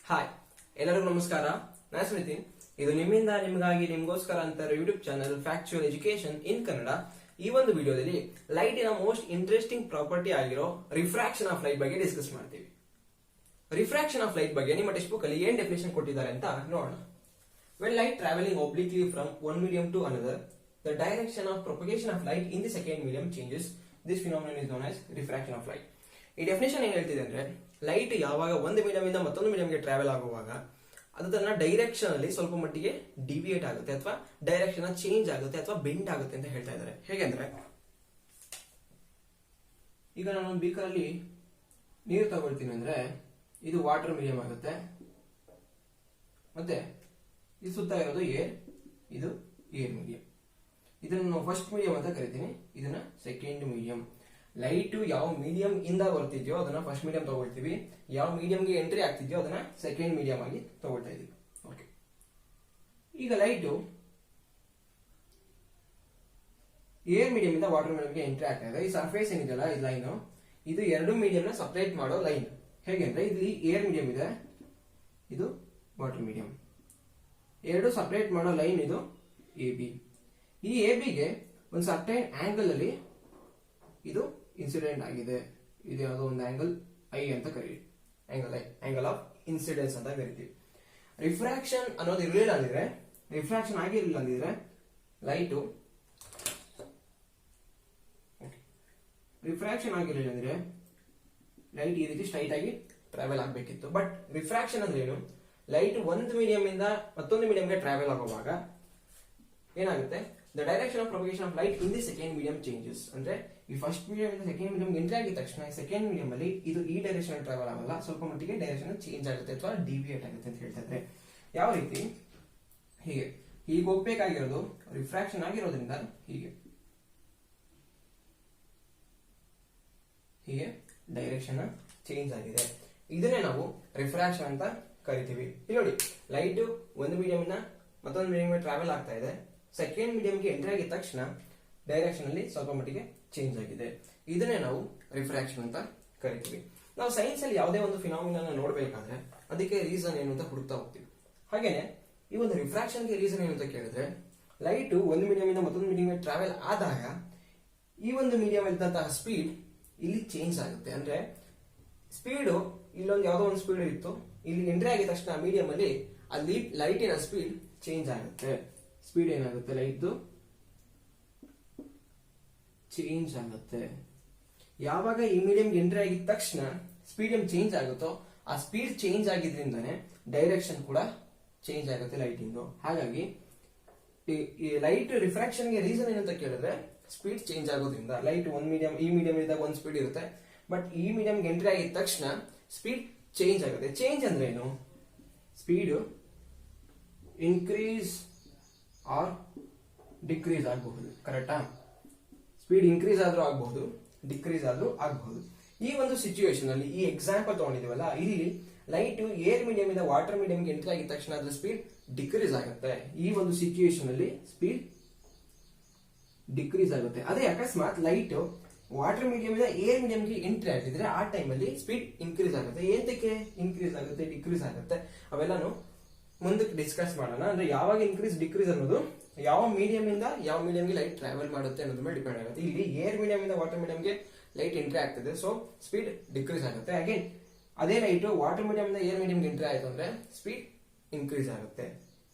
Hi, ಎಲ್ಲರಿಗೂ ನಮಸ್ಕಾರ. ನಾನು ಸ್ಮಿತಿನ್. ಇದು ನಿಮ್ಮಿಂದ ನಿಮಗಾಗಿ ನಿಮಗೋಸ್ಕರ ಅಂತ YouTube channel factual education in Kannada. ಈ ಒಂದು ವಿಡಿಯೋದಲ್ಲಿ ಲೈಟಿನ ಮೋಸ್ಟ್ ಇಂಟ್ರೆಸ್ಟಿಂಗ್ ಪ್ರಾಪರ್ಟಿ ಆಗಿರೋ ರಿಫ್ರಾಕ್ಷನ್ ಆಫ್ ಲೈಟ್ ಬಗ್ಗೆ ಡಿಸ್ಕಸ್ ಮಾಡ್ತೀವಿ. ರಿಫ್ರಾಕ್ಷನ್ ಆಫ್ ಲೈಟ್ ಬಗ್ಗೆ ನಿಮ್ಮ ಟೆಕ್ಸ್ಟ್ ಬುಕ್ ಅಲ್ಲಿ ಏನ್ ಡೆಫಿನೇಷನ್ ಕೊಟ್ಟಿದ್ದಾರೆ ಅಂತ ನೋಡೋಣ. When light traveling obliquely from one medium to another, the direction of propagation of light in the second medium changes. This phenomenon is known as refraction of light. ಈ definition ಏನ್ ಹೇಳ್ತಿದೆ ಅಂದ್ರೆ, light ಯಾವಾಗ ಒಂದು medium ಇಂದ ಮತ್ತೊಂದು ಮೀಡಿಯಂಗೆ travel ಆಗುವಾಗ ಅದು ತನ್ನ ಡೈರೆಕ್ಷನ್ ಅಲ್ಲಿ ಸ್ವಲ್ಪ ಮಟ್ಟಿಗೆ ಡಿವಿಯೇಟ್ ಆಗುತ್ತೆ ಅಥವಾ ಡೈರೆಕ್ಷನ್ ಚೇಂಜ್ ಆಗುತ್ತೆ ಅಥವಾ ಬೆಂಡ್ ಆಗುತ್ತೆ ಅಂತ ಹೇಳ್ತಾ ಇದ್ದಾರೆ. ಹೇಗೆಂದ್ರೆ, ಈಗ ನಾನು ಬೀಕರ್ ಅಲ್ಲಿ ನೀರು ತಗೊಳ್ತೀನಿ ಅಂದ್ರೆ ಇದು ವಾಟರ್ ಮೀಡಿಯಂ ಆಗುತ್ತೆ, ಮತ್ತೆ ಇದು ಸುತ್ತ ಇರೋದು ಏರ್, ಇದು ಏರ್ ಮೀಡಿಯಂ. ಇದನ್ನು ನಾವು ಫಸ್ಟ್ ಮೀಡಿಯಂ ಅಂತ ಕರಿತೀನಿ, ಇದನ್ನ ಸೆಕೆಂಡ್ ಮೀಡಿಯಂ. ಲೈಟ್ ಯಾವ ಮೀಡಿಯಂ ಇಂದ ಬರ್ತಿದ್ಯೋ ಅದನ್ನ ಫಸ್ಟ್ ಮೀಡಿಯಂ ತಗೊಳ್ತೀವಿ, ಯಾವ ಮೀಡಿಯಂಗೆ ಎಂಟ್ರಿ ಆಗ್ತಿದ್ಯೋ ಅದನ್ನ ಸೆಕೆಂಡ್ ಮೀಡಿಯಂ ಆಗಿ ತಗೊಳ್ತಾ ಇದೀವಿ. ಓಕೆ, ಈಗ ಲೈಟ್ ಏರ್ ಮೀಡಿಯಂ ಇಂದ ವಾಟರ್ ಮೀಡಿಯಂಗೆ ಎಂಟ್ರಿ ಆಗ್ತಾ ಇದೆ. ಈ ಸರ್ಫೇಸ್ ಏನಿದೆಯಲ್ಲ, ಈ ಲೈನ್, ಇದು ಎರಡು ಮೀಡಿಯಂ ನ ಸಪರೇಟ್ ಮಾಡೋ ಲೈನ್. ಹೇಗೆಂದ್ರೆ, ಇಲ್ಲಿ ಏರ್ ಮೀಡಿಯಂ ಇದೆ, ಇದು ವಾಟರ್ ಮೀಡಿಯಂ. ಎರಡು ಸಪರೇಟ್ ಮಾಡೋ ಲೈನ್ ಇದು ಎ ಬಿ. ಈ ಎ ಬಿಗೆ ಒಂದು ಸರ್ಟೈನ್ ಆಂಗಲ್ ಅಲ್ಲಿ ಇದು ಇನ್ಸಿಡೆಂಟ್ ಆಗಿದೆ. ಇದು ಯಾವುದೋ ಒಂದು ಆಂಗಲ್ ಐ ಅಂತ ಕರೀತೀವಿ, ಆಂಗಲ್ ಆಫ್ ಇನ್ಸಿಡೆನ್ಸ್ ಅಂತ ಕರಿತೀವಿ. ರಿಫ್ರಾಕ್ಷನ್ ಅನ್ನೋದು ಇರಲಿಲ್ಲ ಅಂದಿದ್ರೆ, ರಿಫ್ರಾಕ್ಷನ್ ಆಗಿರಲಿಲ್ಲ ಅಂದಿದ್ರೆ ಲೈಟು ರಿಫ್ರಾಕ್ಷನ್ ಆಗಿರಲಿಲ್ಲ ಅಂದ್ರೆ ಲೈಟ್ ಈ ರೀತಿ ಸ್ಟ್ರೈಟ್ ಆಗಿ ಟ್ರಾವೆಲ್ ಆಗಬೇಕಿತ್ತು. ಬಟ್ ರಿಫ್ರಾಕ್ಷನ್ ಅಂದ್ರೆ ಏನು? ಲೈಟ್ ಒಂದು ಮೀಡಿಯಂ ಇಂದ ಮತ್ತೊಂದು ಮೀಡಿಯಂಗೆ ಟ್ರಾವೆಲ್ ಆಗುವಾಗ ಏನಾಗುತ್ತೆ, the direction of propagation of light in the second medium changes. ಅಂದ್ರೆ ಈ ಫಸ್ಟ್ ಮೀಡಿಯಂ ಇಂದ ಸೆಕೆಂಡ್ ಮೀಡಿಯಂ ಎಂಟ್ರಿ ಆಗಿದ ತಕ್ಷಣ ಸೆಕೆಂಡ್ ಮೀಡಿಯಂ ಅಲ್ಲಿ ಇದು ಈ ಡೈರೆಕ್ಷನ್ ಟ್ರಾವೆಲ್ ಆಗಲ್ಲ, ಸ್ವಲ್ಪ ಮಟ್ಟಿಗೆ ಡೈರೆಕ್ಷನ್ ಚೇಂಜ್ ಆಗುತ್ತೆ ಅಥವಾ ಡಿವಿಯೇಟ್ ಆಗುತ್ತೆ ಅಂತ ಹೇಳ್ತಾ ಇದ್ರೆ. ಯಾವ ರೀತಿ? ಹೀಗೆ ಈಗ ಹೋಗ್ಬೇಕಾಗಿರೋದು ರಿಫ್ರಾಕ್ಷನ್ ಆಗಿರೋದ್ರಿಂದ ಹೀಗೆ ಡೈರೆಕ್ಷನ್ ಚೇಂಜ್ ಆಗಿದೆ. ಇದನ್ನೇ ನಾವು ರಿಫ್ರಾಕ್ಷನ್ ಅಂತ ಕರಿತೀವಿ. ಇಲ್ಲಿ ನೋಡಿ, ಲೈಟ್ ಒಂದು ಮೀಡಿಯಂ ಇಂದ ಮತ್ತೊಂದು ಮೀಡಿಯಂಗೆ ಟ್ರಾವೆಲ್ ಆಗ್ತಾ ಇದೆ, ಸೆಕೆಂಡ್ ಮೀಡಿಯಂಗೆ ಎಂಟ್ರಿ ಆಗಿದ ತಕ್ಷಣ ಡೈರೆಕ್ಷನ್ ಅಲ್ಲಿ ಸ್ವಲ್ಪ ಮಟ್ಟಿಗೆ ಚೇಂಜ್ ಆಗಿದೆ. ಇದನ್ನೇ ನಾವು ರಿಫ್ರಾಕ್ಷನ್ ಅಂತ ಕರಿತೀವಿ. ನಾವು ಸೈನ್ಸ್ ಅಲ್ಲಿ ಯಾವುದೇ ಒಂದು ಫಿನಾಮಿನನ್ ನೋಡ್ಬೇಕಾದ್ರೆ ಅದಕ್ಕೆ ರೀಸನ್ ಏನು ಅಂತ ಹುಡುಕ್ತಾ ಹೋಗ್ತೀವಿ. ಹಾಗೇನೆ ಈ ಒಂದು ರಿಫ್ರಾಕ್ಷನ್ಗೆ ರೀಸನ್ ಏನು ಅಂತ ಕೇಳಿದ್ರೆ, ಲೈಟ್ ಒಂದು ಮೀಡಿಯಂ ಇಂದ ಮತ್ತೊಂದು ಮೀಡಿಯಂಗೆ ಟ್ರಾವೆಲ್ ಆದಾಗ ಈ ಒಂದು ಮೀಡಿಯಂ ಇದ್ದಂತಹ ಸ್ಪೀಡ್ ಇಲ್ಲಿ ಚೇಂಜ್ ಆಗುತ್ತೆ. ಅಂದ್ರೆ ಸ್ಪೀಡು ಇಲ್ಲೊಂದು ಯಾವುದೋ ಒಂದು ಸ್ಪೀಡ್ ಇತ್ತು, ಇಲ್ಲಿ ಎಂಟ್ರಿ ಆಗಿದ ತಕ್ಷಣ ಮೀಡಿಯಂ ಅಲ್ಲಿ ಅಲ್ಲಿ ಲೈಟಿನ ಸ್ಪೀಡ್ ಚೇಂಜ್ ಆಗುತ್ತೆ. ಸ್ಪೀಡ್ ಏನಾಗುತ್ತೆ, ಲೈಟ್ ಚೇಂಜ್ ಆಗುತ್ತೆ. ಯಾವಾಗ ಈ ಮೀಡಿಯಂ ಎಂಟ್ರಿ ಆಗಿದ ತಕ್ಷಣ ಸ್ಪೀಡ್ ಚೇಂಜ್ ಆಗುತ್ತೋ, ಆ ಸ್ಪೀಡ್ ಚೇಂಜ್ ಆಗಿದ್ರಿಂದಾನೆ ಡೈರೆಕ್ಷನ್ ಕೂಡ ಚೇಂಜ್ ಆಗುತ್ತೆ ಲೈಟ್ ಇಂದು. ಹಾಗಾಗಿ ಈ ಲೈಟ್ ರಿಫ್ರಾಕ್ಷನ್ ಗೆ ರೀಸನ್ ಏನಂತ ಕೇಳಿದ್ರೆ, ಸ್ಪೀಡ್ ಚೇಂಜ್ ಆಗೋದ್ರಿಂದ. ಲೈಟ್ ಒಂದ್ ಮೀಡಿಯಂ, ಈ ಮೀಡಿಯಂ ಇದ್ದಾಗ ಒಂದು ಸ್ಪೀಡ್ ಇರುತ್ತೆ, ಬಟ್ ಈ ಮೀಡಿಯಂ ಎಂಟ್ರಿ ಆಗಿದ ತಕ್ಷಣ ಸ್ಪೀಡ್ ಚೇಂಜ್ ಆಗುತ್ತೆ. ಚೇಂಜ್ ಅಂದ್ರೆ ಏನು? ಸ್ಪೀಡ್ ಇನ್ಕ್ರೀಸ್ ಆರ್ ಡಿಕ್ರೀಸ್ ಆಗಬಹುದು, ಕರೆಕ್ಟಾ? ಸ್ಪೀಡ್ ಇನ್ಕ್ರೀಸ್ ಆದ್ರೂ ಆಗಬಹುದು, ಡಿಕ್ರೀಸ್ ಆದ್ರೂ ಆಗಬಹುದು. ಈ ಒಂದು ಸಿಚುವೇಶನ್ ಅಲ್ಲಿ ಈ ಎಕ್ಸಾಂಪಲ್ ತಗೊಂಡಿದೀವಲ್ಲ, ಇಲ್ಲಿ ಲೈಟ್ ಏರ್ ಮೀಡಿಯಂ ಇಂದ ವಾಟರ್ ಮೀಡಿಯಂಗೆ ಎಂಟ್ರಿ ಆಗಿದ ತಕ್ಷಣ ಅದ್ರ ಸ್ಪೀಡ್ ಡಿಕ್ರೀಸ್ ಆಗುತ್ತೆ. ಈ ಒಂದು ಸಿಚುವೇಶನ್ ಅಲ್ಲಿ ಸ್ಪೀಡ್ ಡಿಕ್ರೀಸ್ ಆಗುತ್ತೆ. ಅದೇ ಅಕಸ್ಮಾತ್ ಲೈಟ್ ವಾಟರ್ ಮೀಡಿಯಂ ಇಂದ ಏರ್ ಮೀಡಿಯಂಗೆ ಎಂಟ್ರಿ ಆಗಿದ್ರೆ ಆ ಟೈಮ್ ಅಲ್ಲಿ ಸ್ಪೀಡ್ ಇನ್ಕ್ರೀಸ್ ಆಗುತ್ತೆ. ಏನಕ್ಕೆ ಇನ್ಕ್ರೀಸ್ ಆಗುತ್ತೆ, ಡಿಕ್ರೀಸ್ ಆಗುತ್ತೆ, ಅವೆಲ್ಲಾನು ಮುಂದಕ್ಕೆ ಡಿಸ್ಕಸ್ ಮಾಡೋಣ. ಅಂದ್ರೆ ಯಾವಾಗ ಇನ್ಕ್ರೀಸ್ ಡಿಕ್ರೀಸ್ ಅನ್ನೋದು ಯಾವ ಮೀಡಿಯಂ ಇಂದ ಯಾವ ಮೀಡಿಯಂಗೆ ಲೈಟ್ ಟ್ರಾವೆಲ್ ಮಾಡುತ್ತೆ ಅನ್ನೋದ್ರ ಮೇಲೆ ಡಿಪೆಂಡ್ ಆಗುತ್ತೆ. ಇಲ್ಲಿ ಏರ್ ಮೀಡಿಯಂ ಇಂದ ವಾಟರ್ ಮೀಡಿಯಂಗೆ ಲೈಟ್ ಎಂಟ್ರಿ ಆಗ್ತದೆ, ಸೊ ಸ್ಪೀಡ್ ಡಿಕ್ರೀಸ್ ಆಗುತ್ತೆ. ಅಗೇನ್ ಅದೇ ಲೈಟ್ ವಾಟರ್ ಮೀಡಿಯಂ ಇಂದ ಏರ್ ಮೀಡಿಯಂಗೆ ಎಂಟ್ರಿ ಆಯ್ತು ಅಂದ್ರೆ ಸ್ಪೀಡ್ ಇನ್ಕ್ರೀಸ್ ಆಗುತ್ತೆ.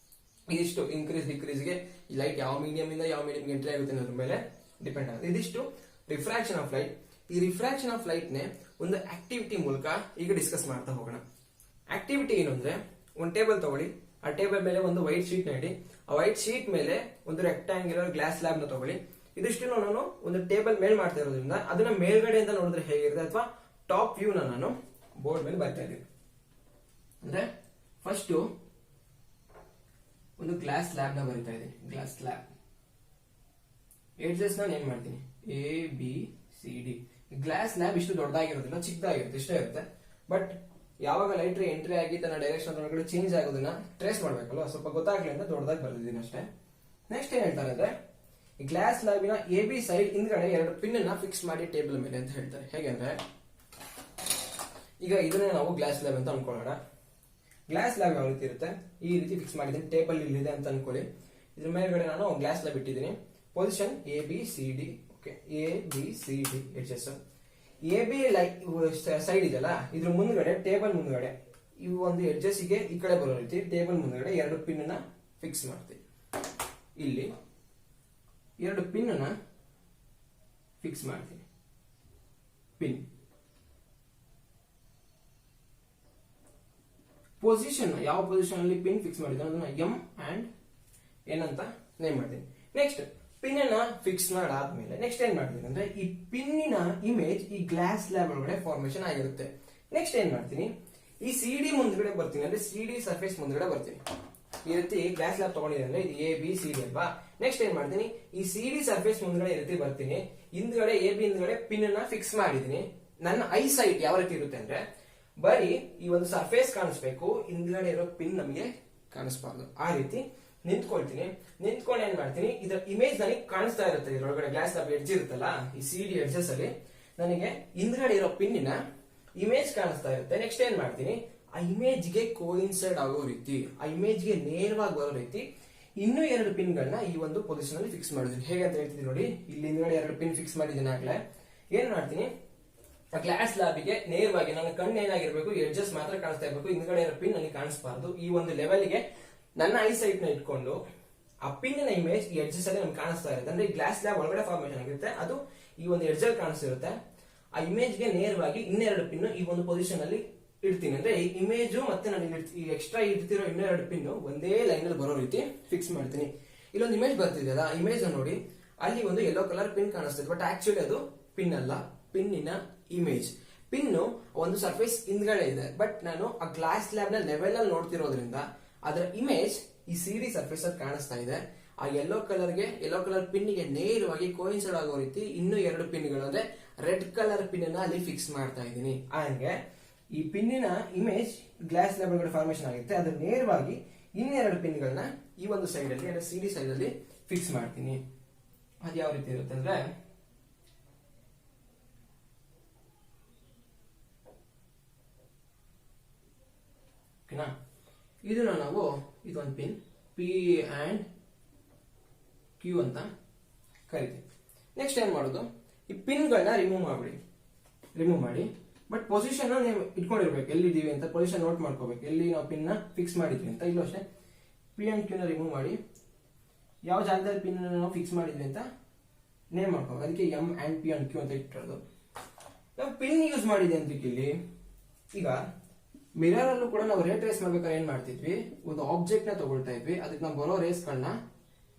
ಇದಿಷ್ಟು ಇನ್ಕ್ರೀಸ್ ಡಿಕ್ರೀಸ್ಗೆ ಈ ಲೈಟ್ ಯಾವ ಮೀಡಿಯಂ ಇಂದ ಯಾವ ಮೀಡಿಯಂಗೆ ಎಂಟ್ರಿ ಆಗುತ್ತೆ ಅನ್ನೋದ್ರ ಮೇಲೆ ಡಿಪೆಂಡ್ ಆಗುತ್ತೆ. ಇದಿಷ್ಟು ರಿಫ್ರಾಕ್ಷನ್ ಆಫ್ ಲೈಟ್. ಈ ರಿಫ್ರಾಕ್ಷನ್ ಆಫ್ ಲೈಟ್ ನೇ ಒಂದು ಆಕ್ಟಿವಿಟಿ ಮೂಲಕ ಈಗ ಡಿಸ್ಕಸ್ ಮಾಡ್ತಾ ಹೋಗೋಣ. ಆಕ್ಟಿವಿಟಿ ಏನು ಅಂದ್ರೆ, ಒಂದು ಟೇಬಲ್ ತಗೊಳ್ಳಿ, ಆ ಟೇಬಲ್ ಮೇಲೆ ಒಂದು ವೈಟ್ ಶೀಟ್ ನ ಇಡಿ, ಆ ವೈಟ್ ಶೀಟ್ ಮೇಲೆ ಒಂದು ರೆಕ್ಟಾಂಗ್ಯುಲರ್ ಗ್ಲಾಸ್ ಸ್ಲ್ಯಾಬ್ ನ ತಗೊಳ್ಳಿ. ಇದಿಷ್ಟು ನಾನು ಒಂದು ಟೇಬಲ್ ಮೇಲೆ ಮಾಡ್ತಾ ಇರೋದ್ರಿಂದ ಅದನ್ನ ಮೇಲ್ಗಡೆಯಿಂದ ನೋಡಿದ್ರೆ ಹೇಗಿರುತ್ತೆ ಅಥವಾ ಟಾಪ್ ವ್ಯೂ ನಾನು ಬೋರ್ಡ್ ಮೇಲೆ ಬರ್ತಾ ಇದ್ದೀನಿ. ಅಂದ್ರೆ ಫಸ್ಟ್ ಒಂದು ಗ್ಲಾಸ್ ಸ್ಲ್ಯಾಬ್ ನ ಬರಿತಾ ಇದ್ದೀನಿ. ಗ್ಲಾಸ್ ಸ್ಲ್ಯಾಬ್ ಎಡ್ಜಸ್ ನಾನು ಏನ್ ಮಾಡ್ತೀನಿ, A B C D. Glass slab ಇಷ್ಟು ದೊಡ್ಡದಾಗಿರೋದಿಲ್ಲ, ಚಿಕ್ಕದಾಗಿರುತ್ತೆ, ಇಷ್ಟೇ ಇರುತ್ತೆ. ಬಟ್ ಯಾವಾಗ ಲೈಟ್ ಎಂಟ್ರಿ ಆಗಿ ತನ್ನ ಡೈರೆಕ್ಷನ್ ಒಳಗಡೆ ಚೇಂಜ್ ಆಗೋದನ್ನ ಟ್ರೇಸ್ ಮಾಡ್ಬೇಕಲ್ಲ, ಸ್ವಲ್ಪ ಗೊತ್ತಾಗ್ಲಿ ಅಂತ ದೊಡ್ಡದಾಗಿ ಬರ್ದಿದ್ದೀನಿ ಅಷ್ಟೇ. ನೆಕ್ಸ್ಟ್ ಏನ್ ಹೇಳ್ತಾರೆ ಅಂದ್ರೆ, ಈ ಗ್ಲಾಸ್ ಸ್ಲ್ಯಾಬಿನ ಎ ಬಿ ಸೈಡ್ ಹಿಂದ್ಗಡೆ ಎರಡು ಪಿನ್ ಅನ್ನ ಫಿಕ್ಸ್ ಮಾಡಿ ಟೇಬಲ್ ಮೇಲೆ ಅಂತ ಹೇಳ್ತಾರೆ. ಹೇಗೆ ಅಂದ್ರೆ, ಈಗ ಇದನ್ನೇ ನಾವು ಗ್ಲಾಸ್ ಸ್ಲ್ಯಾಬ್ ಅಂತ ಅನ್ಕೊಳ್ಳೋಣ. ಗ್ಲಾಸ್ ಲ್ಯಾಬ್ ಯಾವ ರೀತಿ ಇರುತ್ತೆ, ಈ ರೀತಿ ಫಿಕ್ಸ್ ಮಾಡಿದ್ದೀನಿ. ಟೇಬಲ್ ಇಲ್ಲಿದೆ ಅಂತ ಅನ್ಕೊಳ್ಳಿ. ಇದ್ರ ಮೇಲ್ಗಡೆ ನಾನು ಗ್ಲಾಸ್ ಲ್ಯಾಬ್ ಇಟ್ಟಿದ್ದೀನಿ. Position A B C D. Okay, A B C D edges. A B side ಇದೆಯಲ್ಲ, ಇದ್ರ ಮುಂದ್ಗಡೆ ಟೇಬಲ್ ಮುಂದ್ಗಡೆ ಇವು ಒಂದು ಎಡ್ಜಸ್ಗೆ ಈ ಕಡೆ ಬರೋ ರೀತಿ ಟೇಬಲ್ ಮುಂದ್ಗಡೆ 2 ಪಿನ್ ನ ಫಿಕ್ಸ್ ಮಾಡ್ತೀನಿ. ಇಲ್ಲಿ 2 ಪಿನ್ ನ ಫಿಕ್ಸ್ ಮಾಡ್ತೀನಿ. ಪಿನ್ ಪೊಸಿಷನ್, ಯಾವ ಪೊಸಿಷನ್ ಅಲ್ಲಿ ಪಿನ್ ಫಿಕ್ಸ್ ಮಾಡಿದ್ರೆ ಅದನ್ನ ಎಂ ಅಂಡ್ ಎನ್ ಅಂತ ನೇಮ್ ಮಾಡ್ತೀನಿ. ನೆಕ್ಸ್ಟ್ ಪಿನ್ ಅನ್ನ ಫಿಕ್ಸ್ ಮಾಡಾದ್ಮೇಲೆ ನೆಕ್ಸ್ಟ್ ಏನ್ ಮಾಡ್ತೀನಿ ಅಂದ್ರೆ ಈ ಪಿನ್ನಿನ ಇಮೇಜ್ ಈ ಗ್ಲಾಸ್ ಲ್ಯಾಬ್ ಒಳಗಡೆ ಫಾರ್ಮೇಶನ್ ಆಗಿರುತ್ತೆ. ನೆಕ್ಸ್ಟ್ ಏನ್ ಮಾಡ್ತೀನಿ, ಈ ಸಿ ಡಿ ಮುಂದ್ಗಡೆ ಬರ್ತೀನಿ, ಅಂದ್ರೆ ಸಿ ಡಿ ಸರ್ಫೇಸ್ ಮುಂದ್ಗಡೆ ಬರ್ತೀನಿ. ಈ ರೀತಿ ಗ್ಲಾಸ್ ಲ್ಯಾಬ್ ತಗೊಂಡಿದೆ ಅಂದ್ರೆ ಇದು ಎ ಬಿ ಸಿ ಡಿ ಅಲ್ವಾ. ನೆಕ್ಸ್ಟ್ ಏನ್ ಮಾಡ್ತೀನಿ, ಈ ಸಿ ಡಿ ಸರ್ಫೇಸ್ ಮುಂದ್ಗಡೆ ಈ ರೀತಿ ಬರ್ತೀನಿ. ಹಿಂದ್ಗಡೆ ಎ ಬಿ ಹಿಂದ್ಗಡೆ ಪಿನ್ ಅನ್ನ ಫಿಕ್ಸ್ ಮಾಡಿದೀನಿ. ನನ್ನ ಐ ಸೈಟ್ ಯಾವ ರೀತಿ ಇರುತ್ತೆ ಅಂದ್ರೆ ಬರೀ ಈ ಒಂದು ಸರ್ಫೇಸ್ ಕಾಣಿಸ್ಬೇಕು, ಹಿಂದ್ಗಡೆ ಇರೋ ಪಿನ್ ನಮಗೆ ಕಾಣಿಸ್ಬಾರ್ದು. ಆ ರೀತಿ ನಿಂತ್ಕೊಳ್ತೀನಿ. ನಿಂತ್ಕೊಂಡು ಏನ್ ಮಾಡ್ತೀನಿ, ಇದರ ಇಮೇಜ್ ನನಗೆ ಕಾಣಿಸ್ತಾ ಇರುತ್ತೆ. ಇದ್ರೊಳಗಡೆ ಗ್ಲಾಸ್ ಲ್ಯಾಬ್ ಎಡ್ಜ್ ಇರುತ್ತಲ್ಲ, ಈ ಸಿ ಡಿ ಎಡ್ಜಸ್ ಅಲ್ಲಿ ನನಗೆ ಹಿಂದ್ಗಡೆ ಇರೋ ಪಿನ್ನಿನ ಇಮೇಜ್ ಕಾಣಿಸ್ತಾ ಇರುತ್ತೆ. ನೆಕ್ಸ್ಟ್ ಏನ್ ಮಾಡ್ತೀನಿ, ಆ ಇಮೇಜ್ ಗೆ ಕೋಇನ್ಸೈಡ್ ಆಗೋ ರೀತಿ, ಆ ಇಮೇಜ್ ಗೆ ನೇರವಾಗಿ ಬರೋ ರೀತಿ ಇನ್ನೂ 2 ಪಿನ್ ಗಳನ್ನ ಈ ಒಂದು ಪೊಸಿಷನ್ ಅಲ್ಲಿ ಫಿಕ್ಸ್ ಮಾಡಿದ್ದೀನಿ. ಹೇಗೆ ಅಂತ ಹೇಳ್ತೀನಿ ನೋಡಿ. ಇಲ್ಲಿ ಹಿಂದ್ಗಡೆ 2 ಪಿನ್ ಫಿಕ್ಸ್ ಮಾಡಿದ್ದೀನಿ. ಆಗ್ಲೇ ಏನ್ ಮಾಡ್ತೀನಿ, ಗ್ಲಾಸ್ ಲ್ಯಾಬಿಗೆ ನೇರವಾಗಿ ನನ್ನ ಕಣ್ಣು ಏನಾಗಿರ್ಬೇಕು, ಎಡ್ಜಸ್ ಮಾತ್ರ ಕಾಣಿಸ್ತಾ ಇರಬೇಕು, ಹಿಂದ್ಗಡೆ ಇರೋ ಪಿನ್ ನನಗೆ ಕಾಣಿಸಬಾರ್ದು. ಈ ಒಂದು ಲೆವೆಲ್ಗೆ ನನ್ನ ಐ ಸೈಟ್ ನ ಇಟ್ಕೊಂಡು ಆ ಪಿನ್ ನ ಇಮೇಜ್ ಈ ಎಡ್ಜಸ್ ಅಲ್ಲಿ ನಮ್ಗೆ ಕಾಣಿಸ್ತಾ ಇರುತ್ತೆ. ಅಂದ್ರೆ ಈ ಗ್ಲಾಸ್ ಲ್ಯಾಬ್ ಒಳಗಡೆ ಫಾರ್ಮೇಶನ್ ಆಗಿರುತ್ತೆ, ಅದು ಈ ಒಂದು ಎಡ್ಜ್ ಅಲ್ಲಿ ಕಾಣಿಸ್ತಿರುತ್ತೆ. ಆ ಇಮೇಜ್ ಗೆ ನೇರವಾಗಿ ಇನ್ನೆರಡು ಪಿನ್ ಈ ಒಂದು ಪೊಸಿಷನ್ ಅಲ್ಲಿ ಇಡ್ತೀನಿ. ಅಂದ್ರೆ ಈ ಇಮೇಜ್ ಮತ್ತೆ ನಾನು ಈ ಎಕ್ಸ್ಟ್ರಾ ಇಡ್ತಿರೋ ಇನ್ನೆರಡು ಪಿನ್ ಒಂದೇ ಲೈನ್ ಅಲ್ಲಿ ಬರೋ ರೀತಿ ಫಿಕ್ಸ್ ಮಾಡ್ತೀನಿ. ಇಲ್ಲೊಂದು ಇಮೇಜ್ ಬರ್ತಿದೆಯಲ್ಲ, ಆ ಇಮೇಜ್ ನೋಡಿ, ಅಲ್ಲಿ ಒಂದು ಯೆಲ್ಲೋ ಕಲರ್ ಪಿನ್ ಕಾಣಿಸ್ತಿದೆ, ಬಟ್ ಆಕ್ಚುಲಿ ಅದು ಪಿನ್ ಅಲ್ಲ, ಪಿನ್ನಿನ ಇಮೇಜ್. ಪಿನ್ನು ಒಂದು ಸರ್ಫೇಸ್ ಹಿಂದ್ಗಡೆ ಇದೆ, ಬಟ್ ನಾನು ಆ ಗ್ಲಾಸ್ ಲ್ಯಾಬ್ ನ ಲೆವೆಲ್ ಅಲ್ಲಿ ನೋಡ್ತಿರೋದ್ರಿಂದ ಅದರ ಇಮೇಜ್ ಈ ಸಿಡಿ ಸರ್ಫೇಸ್ ಅಲ್ಲಿ ಕಾಣಿಸ್ತಾ ಇದೆ. ಆ ಯೆಲ್ಲೋ ಕಲರ್ ಪಿನ್ ಗೆ ನೇರವಾಗಿ ಕೋಇನ್ಸೈಡ್ ಆಗೋ ರೀತಿ ಇನ್ನೂ 2 ಪಿನ್ಗಳು ಅಂದ್ರೆ ರೆಡ್ ಕಲರ್ ಪಿನ್ ಅನ್ನ ಅಲ್ಲಿ ಫಿಕ್ಸ್ ಮಾಡ್ತಾ ಇದ್ದೀನಿ. ಹಾಗೆ ಈ ಪಿನ್ನಿನ ಇಮೇಜ್ ಗ್ಲಾಸ್ ಲ್ಯಾಬ್ ಒಳಗಡೆ ಫಾರ್ಮೇಶನ್ ಆಗುತ್ತೆ, ಅದ್ರ ನೇರವಾಗಿ ಇನ್ನೆರಡು ಪಿನ್ಗಳನ್ನ ಈ ಒಂದು ಸೈಡ್ ಅಲ್ಲಿ ಅಂದ್ರೆ ಸಿಡಿ ಸೈಡ್ ಅಲ್ಲಿ ಫಿಕ್ಸ್ ಮಾಡ್ತೀನಿ. ಅದು ಯಾವ ರೀತಿ ಇರುತ್ತೆ ಅಂದ್ರೆ ಓಕೆನಾ, ಇದನ್ನ ನಾವು ಇದೊಂದು ಪಿನ್ ಪಿ ಅಂಡ್ ಕ್ಯೂ ಅಂತ ಕರಿತೀವಿ. ನೆಕ್ಸ್ಟ್ ಏನ್ ಮಾಡೋದು, ಈ ಪಿನ್ಗಳನ್ನ ರಿಮೂವ್ ಮಾಡಿ ಬಟ್ ಪೊಸಿಷನ್ ನೀವು ಇಟ್ಕೊಂಡಿರ್ಬೇಕು, ಎಲ್ಲಿದ್ದೀವಿ ಅಂತ ಪೊಸಿಷನ್ ನೋಟ್ ಮಾಡ್ಕೋಬೇಕು, ಎಲ್ಲಿ ನಾವು ಪಿನ್ ನ ಫಿಕ್ಸ್ ಮಾಡಿದ್ವಿ ಅಂತ. ಇಲ್ಲೂ ಅಷ್ಟೇ ಪಿ ಅಂಡ್ ಕ್ಯೂ ನ ರಿಮೂವ್ ಮಾಡಿ ಯಾವ ಜಾಗದಲ್ಲಿ ಪಿನ್ ನಾವು ಫಿಕ್ಸ್ ಮಾಡಿದ್ವಿ ಅಂತ ನೇಮ್ ಮಾಡ್ಕೋಬೇಕು. ಅದಕ್ಕೆ M and P and Q ಅಂತ ಇಟ್ಟಿರೋದು. ನಾವು ಪಿನ್ ಯೂಸ್ ಮಾಡಿದೆ ಅಂತ ಇಲ್ಲಿ ಈಗ ಮಿರರ್ ಅಲ್ಲೂ ಕೂಡ ನಾವು ರೇ ಟ್ರೇಸ್ ಮಾಡ್ಬೇಕಾದ್ರೆ ಏನ್ ಮಾಡ್ತಿದ್ವಿ, ಒಂದು ಆಬ್ಜೆಕ್ಟ್ ನ ತಗೊಳ್ತಾ ಇದ್ವಿ, ಅದಕ್ಕೆ ನಾವು ಬರೋ ರೇಸ್ ಗಳನ್ನ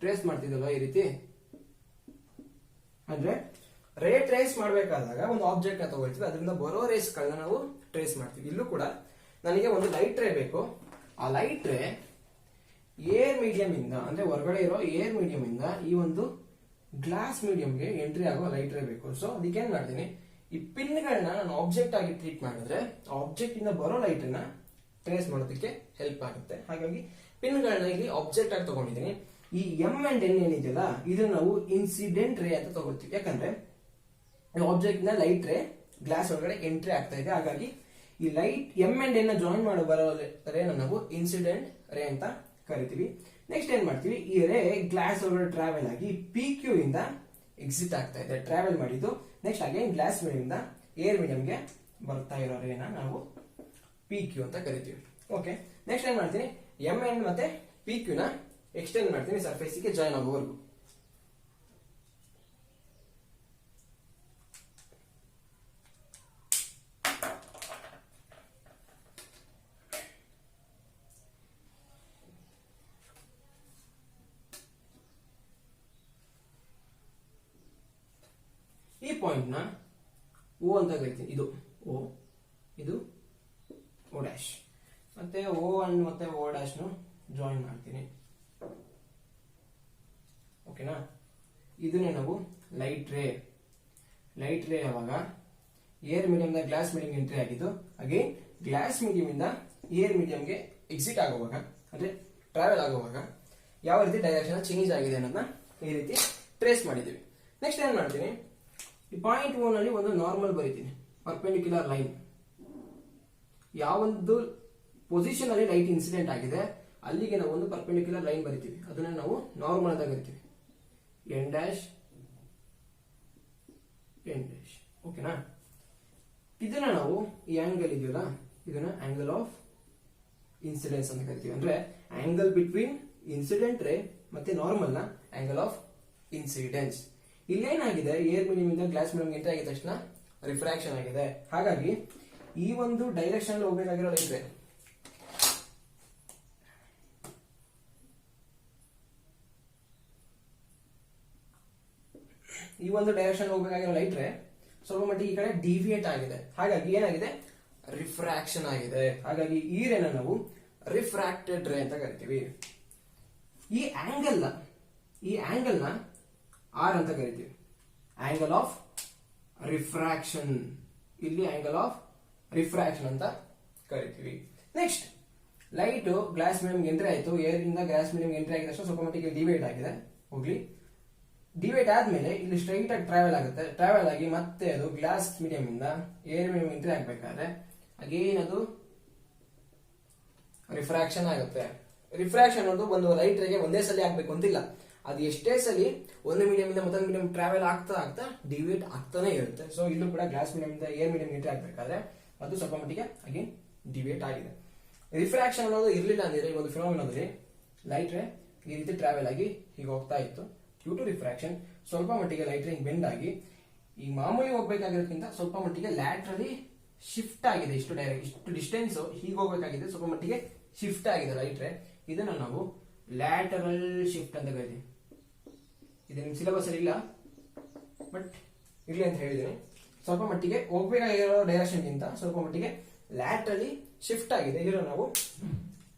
ಟ್ರೇಸ್ ಮಾಡ್ತಿದ್ವಲ್ಲ ಈ ರೀತಿ. ಅಂದ್ರೆ ರೇ ಟ್ರೇಸ್ ಮಾಡ್ಬೇಕಾದಾಗ ಒಂದು ಆಬ್ಜೆಕ್ಟ್ ನ ತಗೊಳ್ತೀವಿ, ಅದರಿಂದ ಬರೋ ರೇಸ್ ಗಳನ್ನ ನಾವು ಟ್ರೇಸ್ ಮಾಡ್ತೀವಿ. ಇಲ್ಲೂ ಕೂಡ ನನಗೆ ಒಂದು ಲೈಟ್ ರೇ ಬೇಕು. ಆ ಲೈಟ್ ರೇ ಏರ್ ಮೀಡಿಯಂ ಇಂದ ಅಂದ್ರೆ ಹೊರಗಡೆ ಇರೋ ಏರ್ ಮೀಡಿಯಂ ಇಂದ ಈ ಒಂದು ಗ್ಲಾಸ್ ಮೀಡಿಯಂಗೆ ಎಂಟ್ರಿ ಆಗೋ ಲೈಟ್ ರೇ ಬೇಕು. ಸೊ ಅದಕ್ಕೆ ಏನ್ ಮಾಡ್ತೀನಿ, ಈ ಪಿನ್ ಗಳನ್ನ ನಾನು ಆಬ್ಜೆಕ್ಟ್ ಆಗಿ ಟ್ರೀಟ್ ಮಾಡಿದ್ರೆ ಆಬ್ಜೆಕ್ಟ್ ಇಂದ ಬರೋ ಲೈಟ್ ಅನ್ನ ಟ್ರೇಸ್ ಮಾಡೋದಕ್ಕೆ ಹೆಲ್ಪ್ ಆಗುತ್ತೆ. ಹಾಗಾಗಿ ಪಿನ್ ಗಳನ್ನ ಇಲ್ಲಿ ಆಬ್ಜೆಕ್ಟ್ ಆಗಿ ತಗೊಂಡಿದ್ದೀನಿ. ಈ ಎಂ ಅಂಡ್ ಎನ್ ಏನಿದೆಯಲ್ಲ ಇದನ್ನ ನಾವು ಇನ್ಸಿಡೆಂಟ್ ರೇ ಅಂತ ತಗೊಳ್ತೀವಿ. ಯಾಕಂದ್ರೆ ಆಬ್ಜೆಕ್ಟ್ ನ ಲೈಟ್ ರೇ ಗ್ಲಾಸ್ ಒಳಗಡೆ ಎಂಟ್ರಿ ಆಗ್ತಾ ಇದೆ, ಹಾಗಾಗಿ ಈ light M and N join ಮಾಡೋ ಬರೋ ರೇನ ನಾವು ಇನ್ಸಿಡೆಂಟ್ ರೇ ಅಂತ ಕರಿತೀವಿ. ನೆಕ್ಸ್ಟ್ ಏನ್ ಮಾಡ್ತೀವಿ, ಈ ರೇ ಗ್ಲಾಸ್ ಒಳಗಡೆ ಟ್ರಾವೆಲ್ ಆಗಿ ಪಿ ಕ್ಯೂ ಇಂದ ಎಕ್ಸಿಟ್ ಆಗ್ತಾ ಇದೆ, ಟ್ರಾವೆಲ್ ಮಾಡಿದ್ದು. ನೆಕ್ಸ್ಟ್ ಅಗೇನ್ ಗ್ಲಾಸ್ ಮೀಡಿಯಂ ಇಂದ ಏರ್ ಮೀಡಿಯಂಗೆ ಬರ್ತಾ ಇರೋ ರೇನ ನಾವು ಪಿ ಕ್ಯೂ ಅಂತ ಕರಿತೀವಿ. ಓಕೆ, ನೆಕ್ಸ್ಟ್ ಏನ್ ಮಾಡ್ತೀನಿ, ಎಂ ಎನ್ ಮತ್ತೆ ಪಿ ಕ್ಯೂ ನ ಎಕ್ಸ್ಟೆಂಡ್ ಮಾಡ್ತೀನಿ ಸರ್ಫೇಸ್ ಗೆ ಜಾಯಿನ್ ಆಗೋವರೆಗೂ. ಈ ಪಾಯಿಂಟ್ ನ ಓ ಅಂತ ಕರಿತೀನಿ. ಇದು ಓ, ಇದು ಓ ಡ್ಯಾಶ್, ಮತ್ತೆ ಓ ಅಂಡ್ ಮತ್ತೆ ಓ ಡ್ಯಾಶ್ ನು ಜಾಯಿನ್ ಮಾಡ್ತೀನಿ. ಓಕೆನಾ, ಇದನ್ನೇ ನಾವು ಲೈಟ್ ರೇ ಯಾವಾಗ air medium glass medium entry ಆಗಿದ್ದು, ಅಗೇನ್ ಗ್ಲಾಸ್ ಮೀಡಿಯಂ ಇಂದ ಏರ್ ಮೀಡಿಯಂಗೆ ಎಕ್ಸಿಟ್ ಆಗುವಾಗ ಅಂದ್ರೆ ಟ್ರಾವೆಲ್ ಆಗುವಾಗ ಯಾವ ರೀತಿ ಡೈರೆಕ್ಷನ್ ಚೇಂಜ್ ಆಗಿದೆ ಅನ್ನೋದನ್ನ ಈ ರೀತಿ ಟ್ರೇಸ್ ಮಾಡಿದ್ದೀವಿ. ನೆಕ್ಸ್ಟ್ ಏನ್ ಮಾಡ್ತೀನಿ, ಈ ಪಾಯಿಂಟ್ ಓ ನಲ್ಲಿ ಒಂದು ನಾರ್ಮಲ್ ಬರೀತೀನಿ, ಪರ್ಪೆಂಡಿಕ್ಯುಲರ್ ಲೈನ್. ಯಾವೊಂದು ಪೊಸಿಷನ್ ಅಲ್ಲಿ ಲೈಟ್ ಇನ್ಸಿಡೆಂಟ್ ಆಗಿದೆ ಅಲ್ಲಿಗೆ ನಾವು ಒಂದು ಪರ್ಪೆಂಡಿಕ್ಯುಲರ್ ಲೈನ್ ಬರಿತೀವಿ, ಅದನ್ನ ನಾವು ನಾರ್ಮಲ್ ಅಂತ ಕರಿತೀವಿ, ಎನ್ ಡ್ಯಾಶ್ ಎನ್ ಡ್ಯಾಶ್. ಓಕೆನಾ? ಇದನ್ನ ನಾವು ಈ ಆಂಗಲ್ ಇದೆಯಲ್ಲ ಇದನ್ನ ಆಂಗಲ್ ಆಫ್ ಇನ್ಸಿಡೆನ್ಸ್ ಅಂತ ಕರಿತೀವಿ. ಅಂದ್ರೆ ಆಂಗಲ್ ಬಿಟ್ವೀನ್ ಇನ್ಸಿಡೆಂಟ್ ರೇ ಮತ್ತೆ ನಾರ್ಮಲ್ ನ ಆಂಗಲ್ ಆಫ್ ಇನ್ಸಿಡೆನ್ಸ್. ಇಲ್ಲೇನಾಗಿದೆ, ಏರ್ ಮೀಡಿಯಂ ಇಂದ ಗ್ಲಾಸ್ ಮೀಡಿಯಂ ಎಂಟ್ರಿ ಆಗಿದ ತಕ್ಷಣ ರಿಫ್ರಾಕ್ಷನ್ ಆಗಿದೆ. ಹಾಗಾಗಿ ಈ ಒಂದು ಡೈರೆಕ್ಷನ್ ಅಲ್ಲಿ ಹೋಗ್ಬೇಕಾಗಿರೋ ಲೈಟ್ ಈ ಒಂದು ಡೈರೆಕ್ಷನ್ ಹೋಗ್ಬೇಕಾಗಿರೋ ಲೈಟ್ ರೇ ಸ್ವಲ್ಪ ಮಟ್ಟಿಗೆ ಈ ಕಡೆ ಡಿವಿಯೇಟ್ ಆಗಿದೆ. ಹಾಗಾಗಿ ಏನಾಗಿದೆ, ರಿಫ್ರಾಕ್ಷನ್ ಆಗಿದೆ. ಹಾಗಾಗಿ ಈ ರೇನ ನಾವು ರಿಫ್ರಾಕ್ಟೆಡ್ ರೇ ಅಂತ ಕರಿತೀವಿ. ಈ ಆಂಗಲ್ ನ ಆರ್ ಅಂತ ಕರಿತೀವಿ, ಆಂಗಲ್ ಆಫ್ ರಿಫ್ರಾಕ್ಷನ್. ಇಲ್ಲಿ ಆಂಗಲ್ ಆಫ್ ರಿಫ್ರಾಕ್ಷನ್ ಅಂತ ಕರಿತೀವಿ. Next, light glass medium entry ಆಯ್ತು, ಏರ್ ಇಂದ ಗ್ಲಾಸ್ ಮೀಡಿಯಂ ಎಂಟ್ರಿ ಆಗಿದ ತಕ್ಷಣ ಸ್ವಲ್ಪ ಮಟ್ಟಿಗೆ ಡಿವೈಡ್ ಆಗಿದೆ. ಹೋಗ್ಲಿ, ಡಿವೈಡ್ ಆದ್ಮೇಲೆ ಇಲ್ಲಿ ಸ್ಟ್ರೈಟ್ ಆಗಿ ಟ್ರಾವೆಲ್ ಆಗುತ್ತೆ. ಟ್ರಾವೆಲ್ ಆಗಿ ಮತ್ತೆ ಅದು ಗ್ಲಾಸ್ ಮೀಡಿಯಂ ಇಂದ ಏರ್ ಮೀಡಿಯಂ ಎಂಟ್ರಿ ಆಗ್ಬೇಕಾದ್ರೆ ಅಗೇನ್ ಅದು ರಿಫ್ರಾಕ್ಷನ್ ಆಗುತ್ತೆ. ರಿಫ್ರಾಕ್ಷನ್ ಅನ್ನೋದು ಒಂದು ಲೈಟ್ ರೇಗೆ ಒಂದೇ ಸಲ ಆಗ್ಬೇಕು ಅಂತಿಲ್ಲ, ಅದು ಎಷ್ಟೇ ಸಲಿ ಒಂದು ಮೀಡಿಯಂ ಇಂದ ಮತ್ತೊಂದು ಮೀಡಿಯಂ ಟ್ರಾವೆಲ್ ಆಗ್ತಾ ಡಿವೈಡ್ ಆಗ್ತಾನೆ ಇರುತ್ತೆ. ಸೊ ಇಲ್ಲೂ ಕೂಡ ಗ್ಲಾಸ್ ಮೀಡಿಯಂ ಇಂದ ಏರ್ ಮೀಡಿಯಂ ಎಂಟ್ರಿ ಆಗ್ಬೇಕಾದ್ರೆ ಅದು ಸ್ವಲ್ಪ ಮಟ್ಟಿಗೆ ಅಗೇನ್ ಡಿವೈಡ್ ಆಗಿದೆ. ರಿಫ್ರಾಕ್ಷನ್ ಅನ್ನೋದು ಇರ್ಲಿಲ್ಲ ಅಂದ್ರೆ ಈ ಒಂದು ಫಿನಾಮಿನಾದಲ್ಲಿ ಲೈಟ್ ರೇ ಈ ರೀತಿ ಟ್ರಾವೆಲ್ ಆಗಿ ಹೀಗೆ ಹೋಗ್ತಾ ಇತ್ತು. ಡ್ಯೂ ಟು ರಿಫ್ರಾಕ್ಷನ್ ಸ್ವಲ್ಪ ಮಟ್ಟಿಗೆ ಲೈಟ್ ರೇ ಬೆಂಡ್ ಆಗಿ ಈ ಮಾಮೂಲಿ ಹೋಗ್ಬೇಕಾಗಿರೋದ್ಕಿಂತ ಸ್ವಲ್ಪ ಮಟ್ಟಿಗೆ ಲ್ಯಾಟ್ರಲಿ ಶಿಫ್ಟ್ ಆಗಿದೆ. ಇಷ್ಟು ಡಿಸ್ಟೆನ್ಸ್ ಹೀಗೆ ಹೋಗ್ಬೇಕಾಗಿದೆ, ಸ್ವಲ್ಪ ಮಟ್ಟಿಗೆ ಶಿಫ್ಟ್ ಆಗಿದೆ ಲೈಟ್ ರೇ. ಇದನ್ನ ನಾವು ಲ್ಯಾಟರಲ್ ಶಿಫ್ಟ್ ಅಂತ ಕರಿತೀವಿ. ಇದು ನಿಮ್ ಸಿಲೆಬಸ್ ಅಲ್ಲಿ ಇಲ್ಲ, ಬಟ್ ಇರ್ಲಿ ಅಂತ ಹೇಳಿದ್ದೀನಿ. ಸ್ವಲ್ಪ ಮಟ್ಟಿಗೆ ಹೋಗ್ಬೇಕಾಗಿರೋ ಡೈರೆಕ್ಷನ್ ಗಿಂತ ಸ್ವಲ್ಪ ಮಟ್ಟಿಗೆ ಲ್ಯಾಟ್ರಲಿ ಶಿಫ್ಟ್ ಆಗಿದೆ, ಇದನ್ನು ನಾವು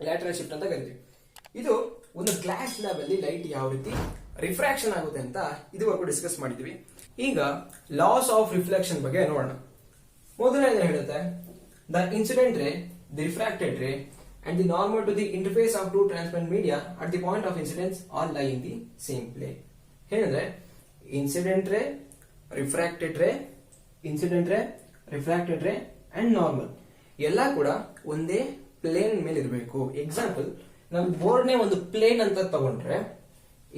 ಲ್ಯಾಟರಲ್ ಶಿಫ್ಟ್ ಅಂತ ಕರಿತೀವಿ. ಇದು ಒಂದು ಗ್ಲಾಸ್ ಲ್ಯಾಬ್ ಅಲ್ಲಿ ಲೈಟ್ ಯಾವ ರೀತಿ ರಿಫ್ರಾಕ್ಷನ್ ಆಗುತ್ತೆ ಅಂತ ಇದುವರೆಗೂ ಡಿಸ್ಕಸ್ ಮಾಡಿದ್ವಿ. ಈಗ ಲಾಸ್ ಆಫ್ ರಿಫ್ಲೆಕ್ಷನ್ ಬಗ್ಗೆ ನೋಡೋಣ. ಮೊದಲನೇದು ಹೇಳುತ್ತೆ, ದ ಇನ್ಸಿಡೆಂಟ್ ರೇ, ದಿ ರಿಫ್ರಾಕ್ಟೆಡ್ ರೇ and the normal to the interface of two transparent media at the point of incidence all lie in the same plane. ಏನಂದ್ರೆ ಇನ್ಸಿಡೆಂಟ್ ರೇ, ರಿಫ್ರಾಕ್ಟೆಡ್ ರೇ, incident ray, refracted ray and normal ಎಲ್ಲ ಕೂಡ ಒಂದೇ plane ಮೇಲೆ ಇರಬೇಕು. Example, ನಮ್ board ನೇ ಒಂದು ಪ್ಲೇನ್ ಅಂತ ತಗೊಂಡ್ರೆ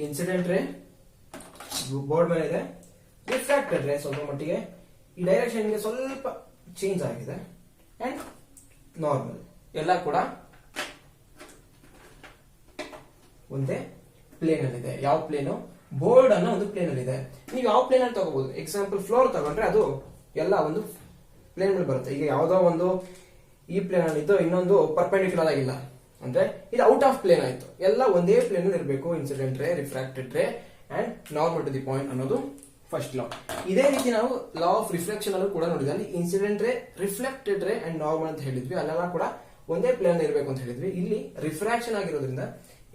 ಇನ್ಸಿಡೆಂಟ್ ರೇ ಬೋರ್ಡ್ ಮೇಲೆ ಇದೆ, ರಿಫ್ರಾಕ್ಟೆಡ್ ರೇ ಸ್ವಲ್ಪ ಮಟ್ಟಿಗೆ ಈ ಡೈರೆಕ್ಷನ್ ಗೆ ಸ್ವಲ್ಪ ಚೇಂಜ್ ಆಗಿದೆ, ಅಂಡ್ ನಾರ್ಮಲ್ ಎಲ್ಲ ಕೂಡ ಒಂದೇ ಪ್ಲೇನ್ ಅಲ್ಲಿ ಇದೆ. ಯಾವ ಪ್ಲೇನು? ಬೋರ್ಡ್ ಅನ್ನೋ ಒಂದು ಪ್ಲೇನ್ ಅಲ್ಲಿ ಇದೆ. ನೀವು ಯಾವ ಪ್ಲೇನ್ ಅಲ್ಲಿ ತಗೋಬಹುದು. ಎಕ್ಸಾಂಪಲ್ ಫ್ಲೋರ್ ತಗೊಂಡ್ರೆ ಅದು ಎಲ್ಲ ಒಂದು ಪ್ಲೇನ್ ಮೇಲೆ ಬರುತ್ತೆ. ಈಗ ಯಾವ್ದೋ ಒಂದು ಈ ಪ್ಲೇನ್ ಅಲ್ಲಿ ಇದ್ದು ಇನ್ನೊಂದು ಪರ್ಪೆಂಡಿಕ್ಯುಲರ್ ಆಗಿಲ್ಲ ಅಂದ್ರೆ ಇದು ಔಟ್ ಆಫ್ ಪ್ಲೇನ್ ಆಯ್ತು. ಎಲ್ಲ ಒಂದೇ ಪ್ಲೇನ್ ಅಲ್ಲಿ ಇರಬೇಕು. Incident ray, refracted ray and normal to the point ಅನ್ನೋದು ಫಸ್ಟ್ ಲಾ. ಇದೇ ರೀತಿ ನಾವು ಲಾ ಆಫ್ ರಿಫ್ಲೆಕ್ಷನ್ ಅಲ್ಲೂ ಕೂಡ ನೋಡಿದ್ವಿ. ಅಲ್ಲಿ ಇನ್ಸಿಡೆಂಟ್ ರೇ, ರಿಫ್ಲೆಕ್ಟೆಡ್ ರೇ ಅಂಡ್ ನಾರ್ಮಲ್ ಅಂತ ಹೇಳಿದ್ವಿ. ಅಲ್ಲೆಲ್ಲ ಕೂಡ ಒಂದೇ ಪ್ಲೇನ್ ಇರಬೇಕು ಅಂತ ಹೇಳಿದ್ವಿ. ಇಲ್ಲಿ ರಿಫ್ರಾಕ್ಷನ್ ಆಗಿರೋದ್ರಿಂದ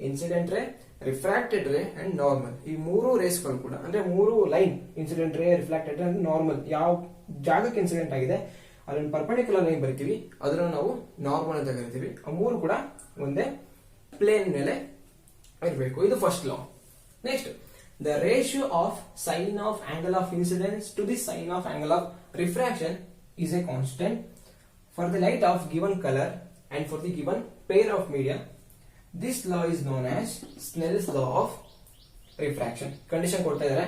incident ray, refracted ray and normal ಈ ಮೂರು ರೇಸ್ಗಳು ಕೂಡ ಅಂದ್ರೆ ಮೂರು line, incident ray, refracted ray and normal ಯಾವ ಜಾಗಕ್ಕೆ ಇನ್ಸಿಡೆಂಟ್ ಆಗಿದೆ ಅದನ್ನ ಪರ್ಪೆಂಡಿಕ್ಯುಲರ್ ಲೈನ್ ಬರಿತೀವಿ, ಅದನ್ನು ನಾವು ನಾರ್ಮಲ್ ಅಂತ ಕರಿತೀವಿ. ಆ ಮೂರು ಕೂಡ ಒಂದೇ ಪ್ಲೇನ್ ಮೇಲೆ ಇರಬೇಕು. ಇದು first law. Next, the ratio of sine of angle of incidence to the sine of angle of refraction is a constant for the light of given color and for the given pair of media. This law is known as Snell's law of refraction. Condition ಕೊಡ್ತಾ ಇದ್ದಾರೆ,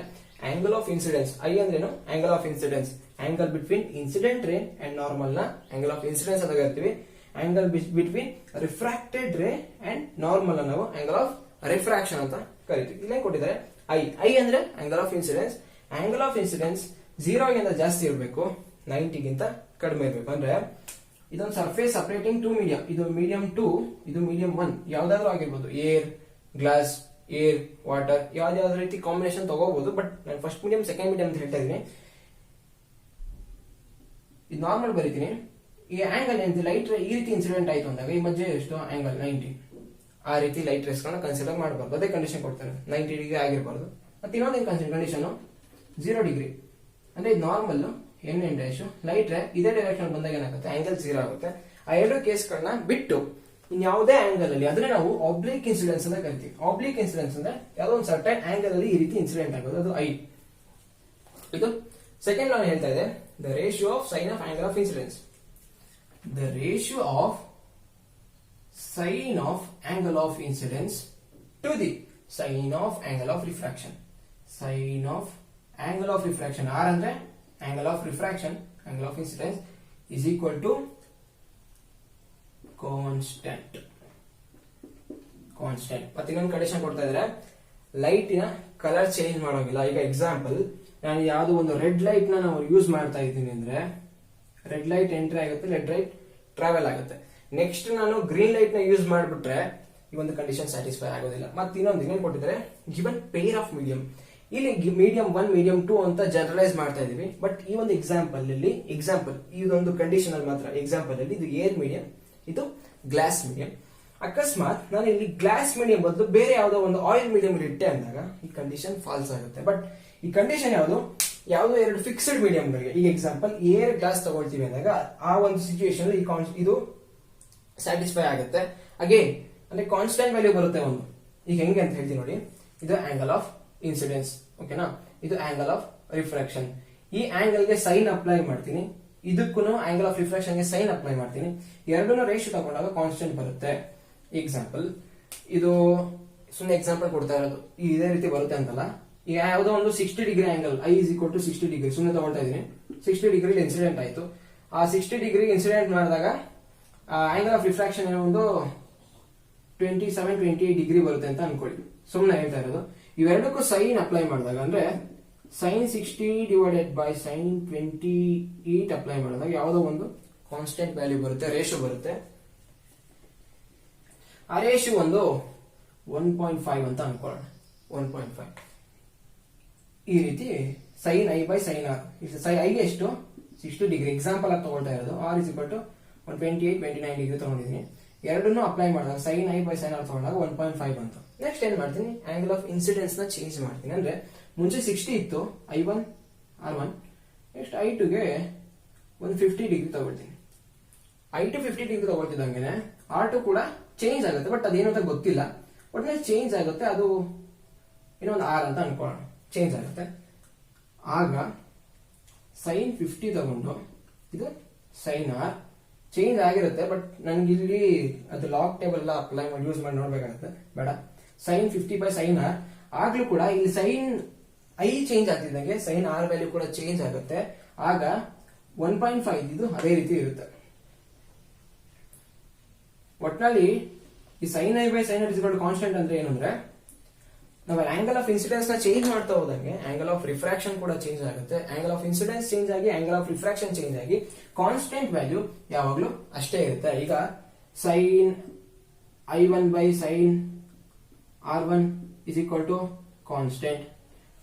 angle of incidence, I ಅಂದ್ರೇನು? angle of incidence, angle between incident ray and normal ನ angle of incidence ಅಂತ ಕರಿತೀವಿ. angle between refracted ray and normal ನ ನಾವು angle of refraction ಅಂತ ಕರಿತೀವಿ. ಇಲ್ಲೇ ಕೊಟ್ಟಿದ್ದಾರೆ I ಅಂದ್ರೆ angle of incidence. angle of incidence 0 ಗಿಂತ ಜಾಸ್ತಿ ಇರಬೇಕು, 90 ಗಿಂತ ಕಡಿಮೆ ಇರಬೇಕು. ಅಂದ್ರೆ ಇದೊಂದು ಸರ್ಫೇಸ್ ಸಪರೇಟಿಂಗ್ ಟು ಮೀಡಿಯಂ, ಇದು ಮೀಡಿಯಂ 2, ಇದು ಮೀಡಿಯಂ 1, ಯಾವ್ದಾದ್ರು ಆಗಿರ್ಬೋದು. ಏರ್, ಗ್ಲಾಸ್, ಏರ್, ವಾಟರ್, ಯಾವ್ದಾವ್ದು ರೀತಿ ಕಾಂಬಿನೇಷನ್ ತಗೋಬಹುದು. ಬಟ್ ನಾನು ಫಸ್ಟ್ ಮೀಡಿಯಂ, ಸೆಕೆಂಡ್ ಮೀಡಿಯಂ ಅಂತ ಹೇಳ್ತಾ ಇದೀನಿ. ಇದು ನಾರ್ಮಲ್ ಬರೀತೀನಿ. ಈ ಆಂಗಲ್ ಏನ್ ಲೈಟ್ ಈ ರೀತಿ ಇನ್ಸಿಡೆಂಟ್ ಆಯ್ತು ಅಂದಾಗ ಈ ಮಧ್ಯೆ ಎಷ್ಟು ಆಂಗಲ್ 90, ಆ ರೀತಿ ಲೈಟ್ ರೇಸ್ ಗಳನ್ನ ಕನ್ಸಿಡರ್ ಮಾಡಬಾರ್ದು. ಅದೇ ಕಂಡೀಷನ್ ಕೊಡ್ತಾರೆ, 90 ಡಿಗ್ರಿ ಆಗಿರಬಾರ್ದು. ಮತ್ತೆ ಇನ್ನೊಂದು ಕಂಡೀಷನ್ 0 ಡಿಗ್ರಿ ಅಂದ್ರೆ ಇದು normal, N dash light ray ಇದೇ ಡೈರೆಕ್ಷನ್ ಬಂದಾಗ ಏನಾಗುತ್ತೆ, ಆಂಗಲ್ 0 ಆಗುತ್ತೆ. ಆ ಎರಡು ಕೇಸ್ಗಳನ್ನ ಬಿಟ್ಟು ಇನ್ಯಾವುದೇ ಆಂಗಲ್ ಅಲ್ಲಿ ಅದನ್ನ ನಾವು ಆಬ್ಲಿಕ್ ಇನ್ಸಿಡೆನ್ಸ್ ಅಂತ ಕರಿತೀವಿ. ಆಬ್ಲಿಕ್ ಇನ್ಸಿಡೆನ್ಸ್ ಅಂದ್ರೆ ಯಾವುದೋ ಒಂದು ಸರ್ಟೈನ್ ಆಂಗಲ್ ಅಲ್ಲಿ ಈ ರೀತಿ ಇನ್ಸಿಡೆಂಟ್ ಆಗೋದು, ಅದು ಐ. ಇದು ಸೆಕೆಂಡ್ ಲಾ ಹೇಳ್ತಾ ಇದೆ, the ratio of sine of angle of incidence. The ratio of sine of angle of incidence to the sine of angle of refraction. Sine of angle of refraction, r ಅಂದ್ರೆ angle of refraction, angle of incidence is equal to constant. Constant. ಮತ್ತೆ ಇನ್ನೊಂದು condition ಕೊಡ್ತಾ ಇದ್ದಾರೆ, ಲೈಟಿನ colour change ಮಾಡೋಂಗಿಲ್ಲ. ಈಗ example, ನಾನು ಯಾವ್ದೋ ಒಂದು ರೆಡ್ ಲೈಟ್ ನ ನಾವು ಯೂಸ್ ಮಾಡ್ತಾ ಇದ್ದೀನಿ ಅಂದ್ರೆ ರೆಡ್ ಲೈಟ್ ಎಂಟ್ರಿ ಆಗುತ್ತೆ, ರೆಡ್ ಲೈಟ್ ಟ್ರಾವೆಲ್ ಆಗುತ್ತೆ. ನೆಕ್ಸ್ಟ್ ನಾನು ಗ್ರೀನ್ ಲೈಟ್ ನ ಯೂಸ್ ಮಾಡಿಬಿಟ್ರೆ ಈ ಒಂದು ಕಂಡೀಷನ್ ಸ್ಯಾಟಿಸ್ಫೈ ಆಗೋದಿಲ್ಲ. ಮತ್ತೆ ಇನ್ನೊಂದು ಇನ್ನೇನು ಕೊಟ್ಟಿದ್ದಾರೆ, ಗಿವನ್ ಪೇರ್ ಆಫ್ ಮೀಡಿಯಂ. ಇಲ್ಲಿ ಮೀಡಿಯಂ 1 ಮೀಡಿಯಂ 2 ಅಂತ ಜನರಲೈಸ್ ಮಾಡ್ತಾ ಇದೀವಿ. ಬಟ್ ಈ ಒಂದು ಎಕ್ಸಾಂಪಲ್ ಇದೊಂದು ಕಂಡೀಷನ್ ಅಲ್ಲಿ ಮಾತ್ರ, ಎಕ್ಸಾಂಪಲ್ ಅಲ್ಲಿ ಇದು ಏರ್ ಮೀಡಿಯಂ, ಇದು ಗ್ಲಾಸ್ ಮೀಡಿಯಂ. ಅಕಸ್ಮಾತ್ ನಾನು ಇಲ್ಲಿ ಗ್ಲಾಸ್ ಮೀಡಿಯಂ ಬದಲು ಬೇರೆ ಯಾವುದೋ ಒಂದು ಆಯಿಲ್ ಮೀಡಿಯಂ ಇಟ್ಟೆ ಅಂದಾಗ ಈ ಕಂಡೀಷನ್ ಫಾಲ್ಸ್ ಆಗುತ್ತೆ. ಬಟ್ ಈ ಕಂಡೀಷನ್ ಯಾವುದೋ ಎರಡು ಫಿಕ್ಸ್ಡ್ ಮೀಡಿಯಂಗಳಿಗೆ, ಈಗ ಎಕ್ಸಾಂಪಲ್ ಏರ್ ಗ್ಲಾಸ್ ತಗೊಳ್ತೀವಿ ಅಂದಾಗ ಆ ಒಂದು ಸಿಚುವೇಶನ್ ಇದು ಸ್ಯಾಟಿಸ್ಫೈ ಆಗುತ್ತೆ. ಅಗೇನ್ ಅಂದ್ರೆ ಕಾನ್ಸ್ಟೆಂಟ್ ವ್ಯಾಲ್ಯೂ ಬರುತ್ತೆ ಒಂದು. ಈಗ ಹೆಂಗೆ ಅಂತ ಹೇಳ್ತೀನಿ ನೋಡಿ, ಇದು ಆಂಗಲ್ ಆಫ್ ಇನ್ಸಿಡೆನ್ಸ್, ಓಕೆನಾ, ಇದು ಆಂಗಲ್ ಆಫ್ ರಿಫ್ರಾಕ್ಷನ್. ಈ ಆಂಗಲ್ ಗೆ ಸೈನ್ ಅಪ್ಲೈ ಮಾಡ್ತೀನಿ, ಇದಕ್ಕೂ ಆಂಗಲ್ ಆಫ್ ರಿಫ್ರಾಕ್ಷನ್ ಗೆ ಸೈನ್ ಅಪ್ಲೈ ಮಾಡ್ತೀನಿ. ಎರಡನ್ನೂ ರೇಷಿಯೋ ತಗೊಂಡಾಗ ಕಾನ್ಸ್ಟೆಂಟ್ ಬರುತ್ತೆ. ಎಕ್ಸಾಂಪಲ್ ಇದು ಸುಮ್ಮನೆ ಎಕ್ಸಾಂಪಲ್ ಕೊಡ್ತಾ ಇರೋದು, ಇದೇ ರೀತಿ ಬರುತ್ತೆ ಅಂತಲ್ಲ. ಈಗ ಯಾವುದೋ ಒಂದು 60 degree angle, I is equal to 60 degree ಸುಮ್ಮನೆ ತಗೊಳ್ತಾ ಇದೀನಿ. 60 ಡಿಗ್ರಿ ಇನ್ಸಿಡೆಂಟ್ ಆಯ್ತು. ಆ 60 ಡಿಗ್ರಿ ಇನ್ಸಿಡೆಂಟ್ ಮಾಡಿದಾಗ ಆಂಗಲ್ ಆಫ್ ರಿಫ್ರಾಕ್ಷನ್ ಒಂದು 27-28 ಡಿಗ್ರಿ ಬರುತ್ತೆ ಅಂತ ಅನ್ಕೊಳ್ಳಿ, ಸುಮ್ಮನೆ ಹೇಳ್ತಾ ಇರೋದು. ಇವೆರಡಕ್ಕೂ ಸೈನ್ ಅಪ್ಲೈ ಮಾಡಿದಾಗ ಅಂದ್ರೆ sine 60 divided by sine 28 apply ಮಾಡಿದಾಗ ಯಾವುದೋ ಒಂದು ಕಾನ್ಸ್ಟೆಂಟ್ ವ್ಯಾಲ್ಯೂ ಬರುತ್ತೆ, ರೇಷಿಯೋ ಬರುತ್ತೆ. ಆ ರೇಷಿಯೋ ಒಂದು 1.5 ಅಂತ ಅನ್ಕೊಳ್ಳೋಣ. 1.5 ಈ ರೀತಿ sine I by sine R. I ಎಷ್ಟು 60 ಡಿಗ್ರಿ ಎಕ್ಸಾಂಪಲ್ ಆಗಿ ತಗೊಳ್ತಾ ಇರೋದು. R is equal to 128-29 degree ತಗೊಂಡಿದ್ದೀನಿ. ಎರಡನ್ನೂ ಅಪ್ಲೈ ಮಾಡಿದಾಗ sine I by sine R ತಗೊಂಡಾಗ 1.5 ಅಂತ. ನೆಕ್ಸ್ಟ್ ಏನ್ ಮಾಡ್ತೀನಿ, ಆಂಗಲ್ ಆಫ್ ಇನ್ಸಿಡೆನ್ಸ್ ನ ಚೇಂಜ್ ಮಾಡ್ತೀನಿ. ಅಂದ್ರೆ ಮುಂಚೆ 60 ಇತ್ತು, I1 R1, ನೆಕ್ಸ್ಟ್ I2ಗೆ 150 ಡಿಗ್ರಿ ತಗೊಳ್ತೀನಿ. I2 50 ಡಿಗ್ರಿ ತಗೊಳ್ತಿದ್ದಂಗೆ R2 ಕೂಡ ಚೇಂಜ್ ಆಗುತ್ತೆ, ಬಟ್ ಅದೇನು ಅಂತ ಗೊತ್ತಿಲ್ಲ. ಒಟ್ಟಿನಲ್ಲಿ ಚೇಂಜ್ ಆಗುತ್ತೆ, ಅದು ಏನೋ ಒಂದು ಆರ್ ಅಂತ ಅನ್ಕೊಳ್ಳೋಣ, ಚೇಂಜ್ ಆಗುತ್ತೆ. ಆಗ ಸೈನ್ 50 ತಗೊಂಡು ಇದು ಸೈನ್ ಆರ್ ಚೇಂಜ್ ಆಗಿರುತ್ತೆ. ಬಟ್ ನನ್ಗೆ ಇಲ್ಲಿ ಅದು ಲಾಗ್ ಟೇಬಲ್ ಎಲ್ಲ ಅಪ್ಲೈ ಮಾಡಿ ಯೂಸ್ ಮಾಡಿ ನೋಡ್ಬೇಕಾಗುತ್ತೆ, ಬೇಡ. ಸೈನ್ 50 ಬೈ ಸೈನ್ ಆರ್ ಆಗ್ಲೂ ಕೂಡ ಇಲ್ಲಿ ಸೈನ್ ಐ ಚೇಂಜ್ ಆಗ್ತಿದ್ದಂಗೆ ಸೈನ್ ಆರ್ ವ್ಯಾಲ್ಯೂ ಕೂಡ ಚೇಂಜ್ ಆಗುತ್ತೆ. ಆಗ 1.5 ಇದು ಅದೇ ರೀತಿ ಇರುತ್ತೆ. ಒಟ್ನಲ್ಲಿ ಈ sine I by sine r is equal to constant ಅಂದ್ರೆ ಏನು ಅಂದ್ರೆ, ನಾವು ಆಂಗಲ್ ಆಫ್ ಇನ್ಸಿಡೆನ್ಸ್ ನ ಚೇಂಜ್ ಮಾಡ್ತಾ ಹೋದಂಗೆ ಆಂಗಲ್ ಆಫ್ ರಿಫ್ರಾಕ್ಷನ್ ಕೂಡ ಚೇಂಜ್ ಆಗುತ್ತೆ. ಆಂಗಲ್ ಆಫ್ ಇನ್ಸಿಡೆನ್ಸ್ ಚೇಂಜ್ ಆಗಿ ಆಂಗಲ್ ಆಫ್ ರಿಫ್ರಾಕ್ಷನ್ ಚೇಂಜ್ ಆಗಿ ಕಾನ್ಸ್ಟೆಂಟ್ ವ್ಯಾಲ್ಯೂ ಯಾವಾಗ್ಲೂ ಅಷ್ಟೇ ಇರುತ್ತೆ. ಈಗ sine I1 by sine R1 is equal to constant.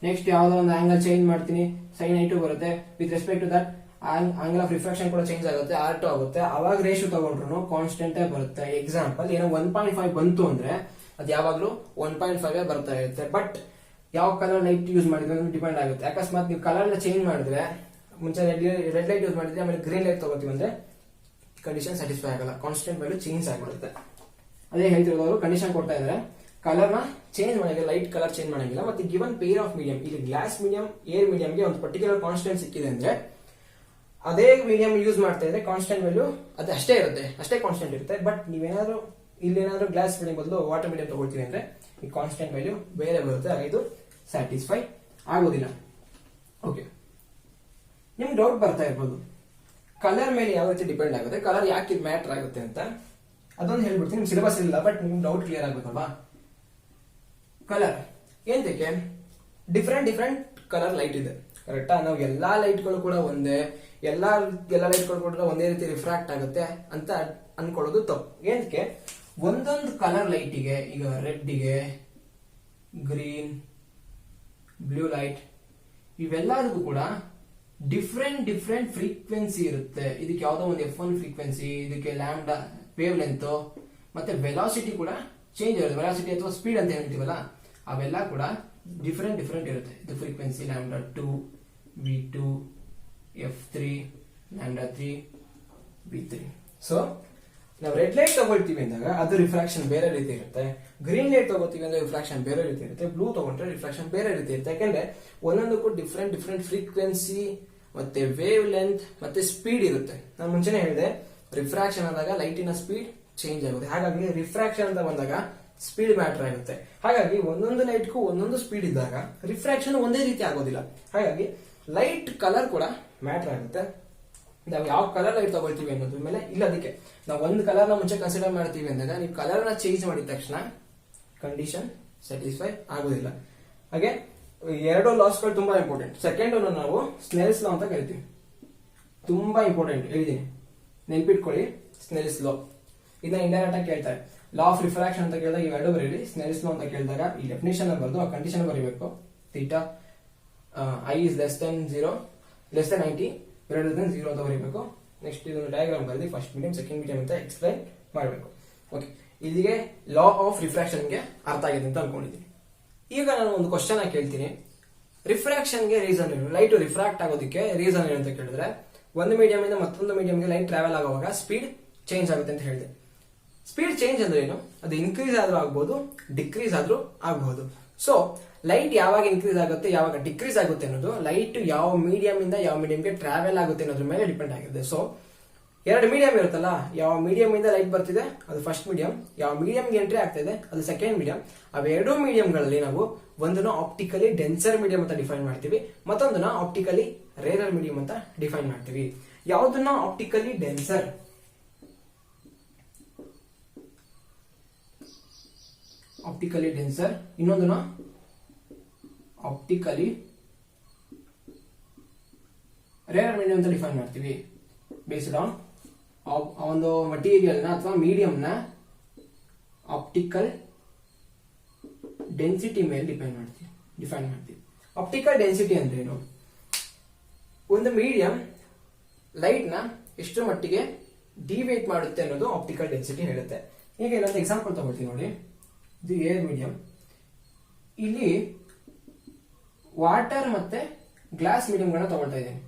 Next ಯಾವ್ದೋ ಒಂದು ಆಂಗಲ್ ಚೇಂಜ್ ಮಾಡ್ತೀನಿ, ಸೈನ್ I2 ಬರುತ್ತೆ. With respect to that angle of refraction ಕೂಡ ಚೇಂಜ್ ಆಗುತ್ತೆ, R2 ಆಗುತ್ತೆ. ಅವಾಗ ರೇಷಿಯೋ ತಗೊಂಡ್ರು ಕಾನ್ಸ್ಟೆಂಟ್ ಬರುತ್ತೆ. ಎಕ್ಸಾಂಪಲ್ ಏನೋ 1.5 ಬಂತು ಅಂದ್ರೆ ಅದು ಯಾವಾಗ್ಲೂ 1.5 ಬರ್ತಾ ಇರುತ್ತೆ. ಬಟ್ ಯಾವ ಕಲರ್ ಲೈಟ್ ಯೂಸ್ ಮಾಡಿದ್ರೆ ಡಿಪೆಂಡ್ ಆಗುತ್ತೆ. ಅಕಸ್ಮಾತ್ ನೀವು ಕಲರ್ ನ ಚೇಂಜ್ ಮಾಡಿದ್ರೆ, ಮುಂಚೆ ರೆಡ್ ಲೈಟ್ ಯೂಸ್ ಮಾಡಿದ್ರೆ ಆಮೇಲೆ ಗ್ರೀನ್ ಲೈಟ್ ತಗೋತೀವಿ ಅಂದ್ರೆ ಕಂಡೀಷನ್ ಸ್ಯಾಟಿಸ್ಫೈ ಆಗಲ್ಲ, ಕಾನ್ಸ್ಟೆಂಟ್ ವ್ಯಾಲ್ಯೂ ಚೇಂಜ್ ಆಗಿಬಿಡುತ್ತೆ. ಅದೇ ಹೇಳ್ತಿರೋದು, ಕಂಡೀಷನ್ ಕೊಡ್ತಾ ಇದ್ದಾರೆ, ಕಲರ್ ನ ಚೇಂಜ್ ಮಾಡಂಗಿಲ್ಲ, ಲೈಟ್ ಕಲರ್ ಚೇಂಜ್ ಮಾಡಂಗಿಲ್ಲ. ಮತ್ತೆ ಗಿವನ್ ಪೇರ್ ಆಫ್ ಮೀಡಿಯಂ, ಇಲ್ಲಿ ಗ್ಲಾಸ್ ಮೀಡಿಯಂ ಏರ್ ಮೀಡಿಯಂಗೆ ಒಂದು ಪರ್ಟಿಕ್ಯುಲರ್ ಕಾನ್ಸ್ಟೆಂಟ್ ಸಿಕ್ಕಿದೆ ಅಂದ್ರೆ ಅದೇ ಮೀಡಿಯಂ ಯೂಸ್ ಮಾಡ್ತಾ ಇದ್ರೆ ಕಾನ್ಸ್ಟೆಂಟ್ ವ್ಯಾಲ್ಯೂ ಅದು ಅಷ್ಟೇ ಇರುತ್ತೆ, ಅಷ್ಟೇ ಕಾನ್ಸ್ಟೆಂಟ್ ಇರುತ್ತೆ. ಬಟ್ ನೀವೇನಾದ್ರೂ ಇಲ್ಲೇನಾದ್ರೂ ಗ್ಲಾಸ್ ಮೀಡಿಯಂ ಬದಲು ವಾಟರ್ ಮೀಡಿಯಂ ತಗೊಳ್ತೀವಿ ಅಂದ್ರೆ ಈ ಕಾನ್ಸ್ಟೆಂಟ್ ವ್ಯಾಲ್ಯೂ ಬೇರೆ ಬರುತ್ತೆ, ಆಗ ಇದು ಸ್ಯಾಟಿಸ್ಫೈ ಆಗೋದಿಲ್ಲ. ಓಕೆ, ನಿಮ್ಗೆ ಡೌಟ್ ಬರ್ತಾ ಇರ್ಬೋದು, ಕಲರ್ ಮೇಲೆ ಯಾವ ರೀತಿ ಡಿಪೆಂಡ್ ಆಗುತ್ತೆ, ಕಲರ್ ಯಾಕೆ ಮ್ಯಾಟರ್ ಆಗುತ್ತೆ ಅಂತ. ಅದೊಂದು ಹೇಳ್ಬಿಡ್ತೀನಿ, ನಿಮ್ ಸಿಲೆಬಸ್ ಇಲ್ಲ, ಬಟ್ ನಿಮ್ಗೆ ಡೌಟ್ ಕ್ಲಿಯರ್ ಆಗ್ಬೇಕಲ್ವಾ. ಕಲರ್ ಏನಕ್ಕೆ, ಡಿಫ್ರೆಂಟ್ ಕಲರ್ ಲೈಟ್ ಇದೆ, ಕರೆಕ್ಟಾ. ನಾವು ಎಲ್ಲಾ ಲೈಟ್ಗಳು ಕೂಡ ಒಂದೇ, ಎಲ್ಲಾ ಲೈಟ್ಗಳು ಕೂಡ ಒಂದೇ ರೀತಿ ರಿಫ್ರಾಕ್ಟ್ ಆಗುತ್ತೆ ಅಂತ ಅನ್ಕೊಳ್ಳೋದು ತಪ್ಪು. ಏನಕ್ಕೆ, ಒಂದೊಂದು ಕಲರ್ ಲೈಟಿಗೆ, ಈಗ ರೆಡ್ಗೆ, ಗ್ರೀನ್, ಬ್ಲೂ ಲೈಟ್, ಇವೆಲ್ಲದಕ್ಕೂ ಕೂಡ ಡಿಫ್ರೆಂಟ್ ಫ್ರೀಕ್ವೆನ್ಸಿ ಇರುತ್ತೆ. ಇದಕ್ಕೆ ಯಾವ್ದೋ ಒಂದು F1 ಫ್ರೀಕ್ವೆನ್ಸಿ, ಇದಕ್ಕೆ ಲ್ಯಾಂಬ್ಡಾ ವೇವ್ ಲೆಂತ್, ಮತ್ತೆ ವೆಲಾಸಿಟಿ ಕೂಡ ಚೇಂಜ್ ಇರುತ್ತೆ. ವೆಲಾಸಿಟಿ ಅಥವಾ ಸ್ಪೀಡ್ ಅಂತ ಹೇಳ್ತೀವಲ್ಲ, ಅವೆಲ್ಲ ಕೂಡ ಡಿಫ್ರೆಂಟ್ ಇರುತ್ತೆ. ಇದು frequency lambda 2, V2, F3, lambda 3, V3. So ನಾವು ರೆಡ್ ಲೈಟ್ ತಗೊಳ್ತೀವಿ ಅಂದಾಗ ಅದು ರಿಫ್ರಾಕ್ಷನ್ ಬೇರೆ ರೀತಿ ಇರುತ್ತೆ, ಗ್ರೀನ್ ಲೈಟ್ ತಗೋತೀವಿ ಅಂದ್ರೆ ರಿಫ್ರಾಕ್ಷನ್ ಬೇರೆ ರೀತಿ ಇರುತ್ತೆ, ಬ್ಲೂ ತಗೊಂಡ್ರೆ ರಿಫ್ರಾಕ್ಷನ್ ಬೇರೆ ರೀತಿ ಇರುತ್ತೆ. ಯಾಕಂದ್ರೆ ಒಂದೊಂದಕ್ಕೂ ಡಿಫ್ರೆಂಟ್ ಫ್ರೀಕ್ವೆನ್ಸಿ ಮತ್ತೆ ವೇವ್ ಲೆಂತ್ ಮತ್ತೆ ಸ್ಪೀಡ್ ಇರುತ್ತೆ. ನಾನು ಮುಂಚೆನೆ ಹೇಳಿದೆ, ರಿಫ್ರಾಕ್ಷನ್ ಆದಾಗ ಲೈಟಿನ ಸ್ಪೀಡ್ ಚೇಂಜ್ ಆಗುತ್ತೆ. ಹಾಗಾಗಿ ರಿಫ್ರಾಕ್ಷನ್ ಅಂತ ಬಂದಾಗ ಸ್ಪೀಡ್ ಮ್ಯಾಟರ್ ಆಗುತ್ತೆ. ಹಾಗಾಗಿ ಒಂದೊಂದು ಲೈಟ್ಗೂ ಒಂದೊಂದು ಸ್ಪೀಡ್ ಇದ್ದಾಗ ರಿಫ್ರಾಕ್ಷನ್ ಒಂದೇ ರೀತಿ ಆಗೋದಿಲ್ಲ. ಹಾಗಾಗಿ ಲೈಟ್ ಕಲರ್ ಕೂಡ ಮ್ಯಾಟರ್ ಆಗುತ್ತೆ. ನಾವು ಯಾವ ಕಲರ್ ಲೈಟ್ ತಗೊಳ್ತೀವಿ ಅನ್ನೋದ್ರ ಮೇಲೆ ಇಲ್ಲ. ಅದಕ್ಕೆ ನಾವು ಒಂದು ಕಲರ್ ನ ಮುಂಚೆ ಕನ್ಸಿಡರ್ ಮಾಡ್ತೀವಿ ಅಂದಾಗ ನೀವು ಕಲರ್ ನ ಚೇಂಜ್ ಮಾಡಿದ ತಕ್ಷಣ ಕಂಡೀಷನ್ ಸ್ಯಾಟಿಸ್ಫೈ ಆಗೋದಿಲ್ಲ. ಹಾಗೆ ಎರಡು ಲಾಸ್ಗಳು ತುಂಬಾ ಇಂಪಾರ್ಟೆಂಟ್. ಸೆಕೆಂಡ್ ಅನ್ನು ನಾವು ಸ್ನೆಲ್ಸ್ ಲಾ ಅಂತ ಕರಿತೀವಿ. ತುಂಬಾ ಇಂಪಾರ್ಟೆಂಟ್, ಹೇಳಿದೀನಿ, ನೆನ್ಪಿಟ್ಕೊಳ್ಳಿ. ಸ್ನೆಲ್ಸ್ ಲಾ ಇದನ್ನ ಇಂಡೈರೆಕ್ಟ್ ಆಗಿ ಕೇಳ್ತಾರೆ. ಲಾ ಆಫ್ ರಿಫ್ರಾಕ್ಷನ್ ಅಂತ ಕೇಳಿದಾಗ ಇವೆರಡು ಬರೀರಿ. ಸ್ನೆಲ್ಸ್ ಲಾ ಅಂತ ಕೇಳಿದಾಗ ಈ ಡೆಫಿನೇಷನ್ ಬರೆದು ಆ ಕಂಡೀಷನ್ ಬರೀಬೇಕು. Theta I is less than 90 greater than 0 ಅಂತ ಬರೀಬೇಕು. ನೆಕ್ಸ್ಟ್ ಇದನ್ನು ಡಯಾಗ್ರಾಮ್ ಬರೆದಿ ಫಸ್ಟ್ ಮೀಡಿಯಂ ಸೆಕೆಂಡ್ ಮೀಡಿಯಂ ಅಂತ ಎಕ್ಸ್ಪ್ಲೈನ್ ಮಾಡಬೇಕು. ಓಕೆ, ಇಲ್ಲಿಗೆ ಲಾ ಆಫ್ ರಿಫ್ರಾಕ್ಷನ್ಗೆ ಅರ್ಥ ಆಗಿದೆ ಅಂತ ಅನ್ಕೊಂಡಿದ್ದೀನಿ. ಈಗ ನಾನು ಒಂದು ಕ್ವಶನ್ ಕೇಳ್ತೀನಿ. ರಿಫ್ರಾಕ್ಷನ್ಗೆ ರೀಸನ್ ಏನು? ಲೈಟ್ ರಿಫ್ರಾಕ್ಟ್ ಆಗೋದಕ್ಕೆ ರೀಸನ್ ಏನು ಅಂತ ಕೇಳಿದ್ರೆ, ಒಂದು ಮೀಡಿಯಂ ಇಂದ ಮತ್ತೊಂದು ಮೀಡಿಯಂಗೆ ಲೈಟ್ ಟ್ರಾವೆಲ್ ಆಗುವಾಗ ಸ್ಪೀಡ್ ಚೇಂಜ್ ಆಗುತ್ತೆ ಅಂತ ಹೇಳಿದೆ. ಸ್ಪೀಡ್ ಚೇಂಜ್ ಅಂದ್ರೆ ಏನು? ಅದು ಇನ್ಕ್ರೀಸ್ ಆದ್ರೂ ಆಗ್ಬಹುದು, ಡಿಕ್ರೀಸ್ ಆದ್ರೂ ಆಗಬಹುದು. ಸೊ ಲೈಟ್ ಯಾವಾಗ ಇನ್ಕ್ರೀಸ್ ಆಗುತ್ತೆ, ಯಾವಾಗ ಡಿಕ್ರೀಸ್ ಆಗುತ್ತೆ ಅನ್ನೋದು ಲೈಟ್ ಯಾವ ಮೀಡಿಯಂ ಇಂದ ಯಾವ ಮೀಡಿಯಂಗೆ ಟ್ರಾವೆಲ್ ಆಗುತ್ತೆ ಅನ್ನೋದ್ರ ಮೇಲೆ ಡಿಪೆಂಡ್ ಆಗಿದೆ. ಸೊ ಎರಡು ಮೀಡಿಯಂ ಇರುತ್ತಲ್ಲ, ಯಾವ ಮೀಡಿಯಂ ಇಂದ ಲೈಟ್ ಬರ್ತಿದೆ ಅದು ಫಸ್ಟ್ ಮೀಡಿಯಂ, ಯಾವ ಮೀಡಿಯಂಗೆ ಎಂಟ್ರಿ ಆಗ್ತಿದೆ ಅದು ಸೆಕೆಂಡ್ ಮೀಡಿಯಂ. ಅವೆರಡೂ ಮೀಡಿಯಂಗಳಲ್ಲಿ ನಾವು ಒಂದನ್ನ ಆಪ್ಟಿಕಲಿ ಡೆನ್ಸರ್ ಮೀಡಿಯಂ ಅಂತ ಡಿಫೈನ್ ಮಾಡ್ತೀವಿ, ಮತ್ತೊಂದನ್ನ ಆಪ್ಟಿಕಲಿ ರೇರರ್ ಮೀಡಿಯಂ ಅಂತ ಡಿಫೈನ್ ಮಾಡ್ತೀವಿ. ಯಾವುದನ್ನ ಆಪ್ಟಿಕಲಿ ಡೆನ್ಸರ್, ಇನ್ನೊಂದನ್ನ ಆಪ್ಟಿಕಲಿ ರೇರರ್ ಮೀಡಿಯಂ ಅಂತ ಡಿಫೈನ್ ಮಾಡ್ತೀವಿ. ಬೇಸ್ಡ್ ಆನ್ ಒಂದು ಮಟೀರಿಯಲ್ ನ ಅಥವಾ ಮೀಡಿಯಂ ನ ಆಪ್ಟಿಕಲ್ ಡೆನ್ಸಿಟಿ ಮೇಲೆ ಡಿಫೈನ್ ಮಾಡ್ತೀವಿ. ಆಪ್ಟಿಕಲ್ ಡೆನ್ಸಿಟಿ ಅಂದ್ರೆ ಏನು? ಒಂದು ಮೀಡಿಯಂ ಲೈಟ್ ನ ಎಷ್ಟು ಮಟ್ಟಿಗೆ ಡಿವೇಟ್ ಮಾಡುತ್ತೆ ಅನ್ನೋದು ಆಪ್ಟಿಕಲ್ ಡೆನ್ಸಿಟಿ ಹೇಳುತ್ತೆ. ಈಗ ಇನ್ನೊಂದು ಎಕ್ಸಾಂಪಲ್ ತಗೊಳ್ತೀನಿ ನೋಡಿ. ಇದು ಏರ್ ಮೀಡಿಯಂ, ಇಲ್ಲಿ ವಾಟರ್ ಮತ್ತೆ ಗ್ಲಾಸ್ ಮೀಡಿಯಂಗಳನ್ನ ತಗೊಳ್ತಾ ಇದ್ದೀನಿ.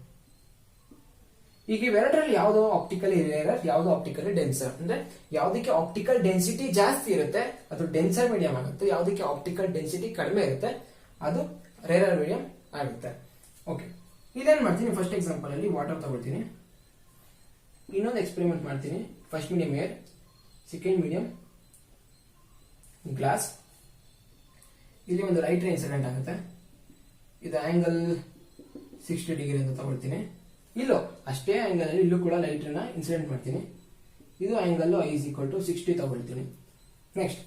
ಈಗ ಇವೆರಡರಲ್ಲಿ ಯಾವುದೋ ಆಪ್ಟಿಕಲಿ ರೇರರ್, ಯಾವುದೋ ಆಪ್ಟಿಕಲಿ ಡೆನ್ಸರ್. ಅಂದ್ರೆ ಯಾವ್ದಕ್ಕೆ ಆಪ್ಟಿಕಲ್ ಡೆನ್ಸಿಟಿ ಜಾಸ್ತಿ ಇರುತ್ತೆ ಅದು ಡೆನ್ಸರ್ ಮೀಡಿಯಂ ಆಗುತ್ತೆ, ಯಾವ್ದಕ್ಕೆ ಆಪ್ಟಿಕಲ್ ಡೆನ್ಸಿಟಿ ಕಡಿಮೆ ಇರುತ್ತೆ ಅದು ರೇರರ್ ಮೀಡಿಯಂ ಆಗುತ್ತೆ. ಓಕೆ, ಇದೇನ್ ಮಾಡ್ತೀನಿ, ಫಸ್ಟ್ ಎಕ್ಸಾಂಪಲ್ ಅಲ್ಲಿ ವಾಟರ್ ತಗೊಳ್ತೀನಿ, ಇನ್ನೊಂದು ಎಕ್ಸ್ಪೆರಿಮೆಂಟ್ ಮಾಡ್ತೀನಿ. First medium air, second medium glass. ಇಲ್ಲಿ ಒಂದು ಲೈಟ್ ಇನ್ಸಿಡೆಂಟ್ ಆಗುತ್ತೆ. ಇದು ಆಂಗಲ್ 60 ಡಿಗ್ರಿ ಅಂತ ತಗೊಳ್ತೀನಿ. ಇಲ್ಲೋ ಅಷ್ಟೇ ಆಂಗಲ್ ಅಲ್ಲಿ ಇಲ್ಲೂ ಕೂಡ ಲೈಟ್ ಅನ್ನ ಇನ್ಸಿಡೆಂಟ್ ಮಾಡ್ತೀನಿ. ಇದು angle I is equal to 60 ತಗೊಳ್ತೀನಿ. ನೆಕ್ಸ್ಟ್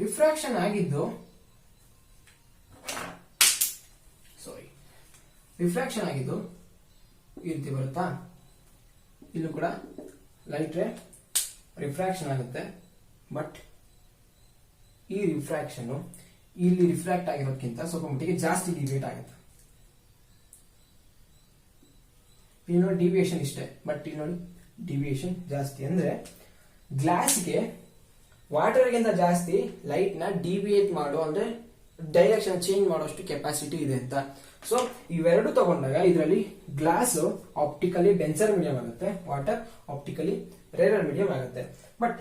ರಿಫ್ರಾಕ್ಷನ್ ಆಗಿದ್ದು, ಈ ರೀತಿ ಬರುತ್ತಾ? ಇಲ್ಲೂ ಕೂಡ ಲೈಟ್ ರೇ ರಿಫ್ರಾಕ್ಷನ್ ಆಗುತ್ತೆ. ಬಟ್ ಈ ರಿಫ್ರಾಕ್ಷನ್ ಇಲ್ಲಿ ರಿಫ್ರಾಕ್ಟ್ ಆಗಿರೋದಕ್ಕಿಂತ ಸ್ವಲ್ಪ ಮಟ್ಟಿಗೆ ಜಾಸ್ತಿ ಡಿವಿಯೇಟ್ ಆಗುತ್ತೆ. ಇಲ್ಲಿ ನೋಡಿ ಡಿವಿಯೇಷನ್ ಇಷ್ಟೇ, ಬಟ್ ಇಲ್ಲಿ ನೋಡಿ ಡಿವಿಯೇಷನ್ ಜಾಸ್ತಿ. ಅಂದ್ರೆ ಗ್ಲಾಸ್ಗೆ ವಾಟರ್ಗಿಂತ ಜಾಸ್ತಿ ಲೈಟ್ ನ ಡಿವಿಯೇಟ್ ಮಾಡೋ, ಅಂದ್ರೆ ಡೈರೆಕ್ಷನ್ ಚೇಂಜ್ ಮಾಡೋಷ್ಟು ಕೆಪಾಸಿಟಿ ಇದೆ ಅಂತ. ಸೊ ಇವೆರಡು ತಗೊಂಡಾಗ ಇದರಲ್ಲಿ ಗ್ಲಾಸ್ ಆಪ್ಟಿಕಲಿ ಡೆನ್ಸರ್ ಮೀಡಿಯಂ ಆಗುತ್ತೆ, ವಾಟರ್ ಆಪ್ಟಿಕಲಿ ರೇರರ್ ಮೀಡಿಯಂ ಆಗುತ್ತೆ. But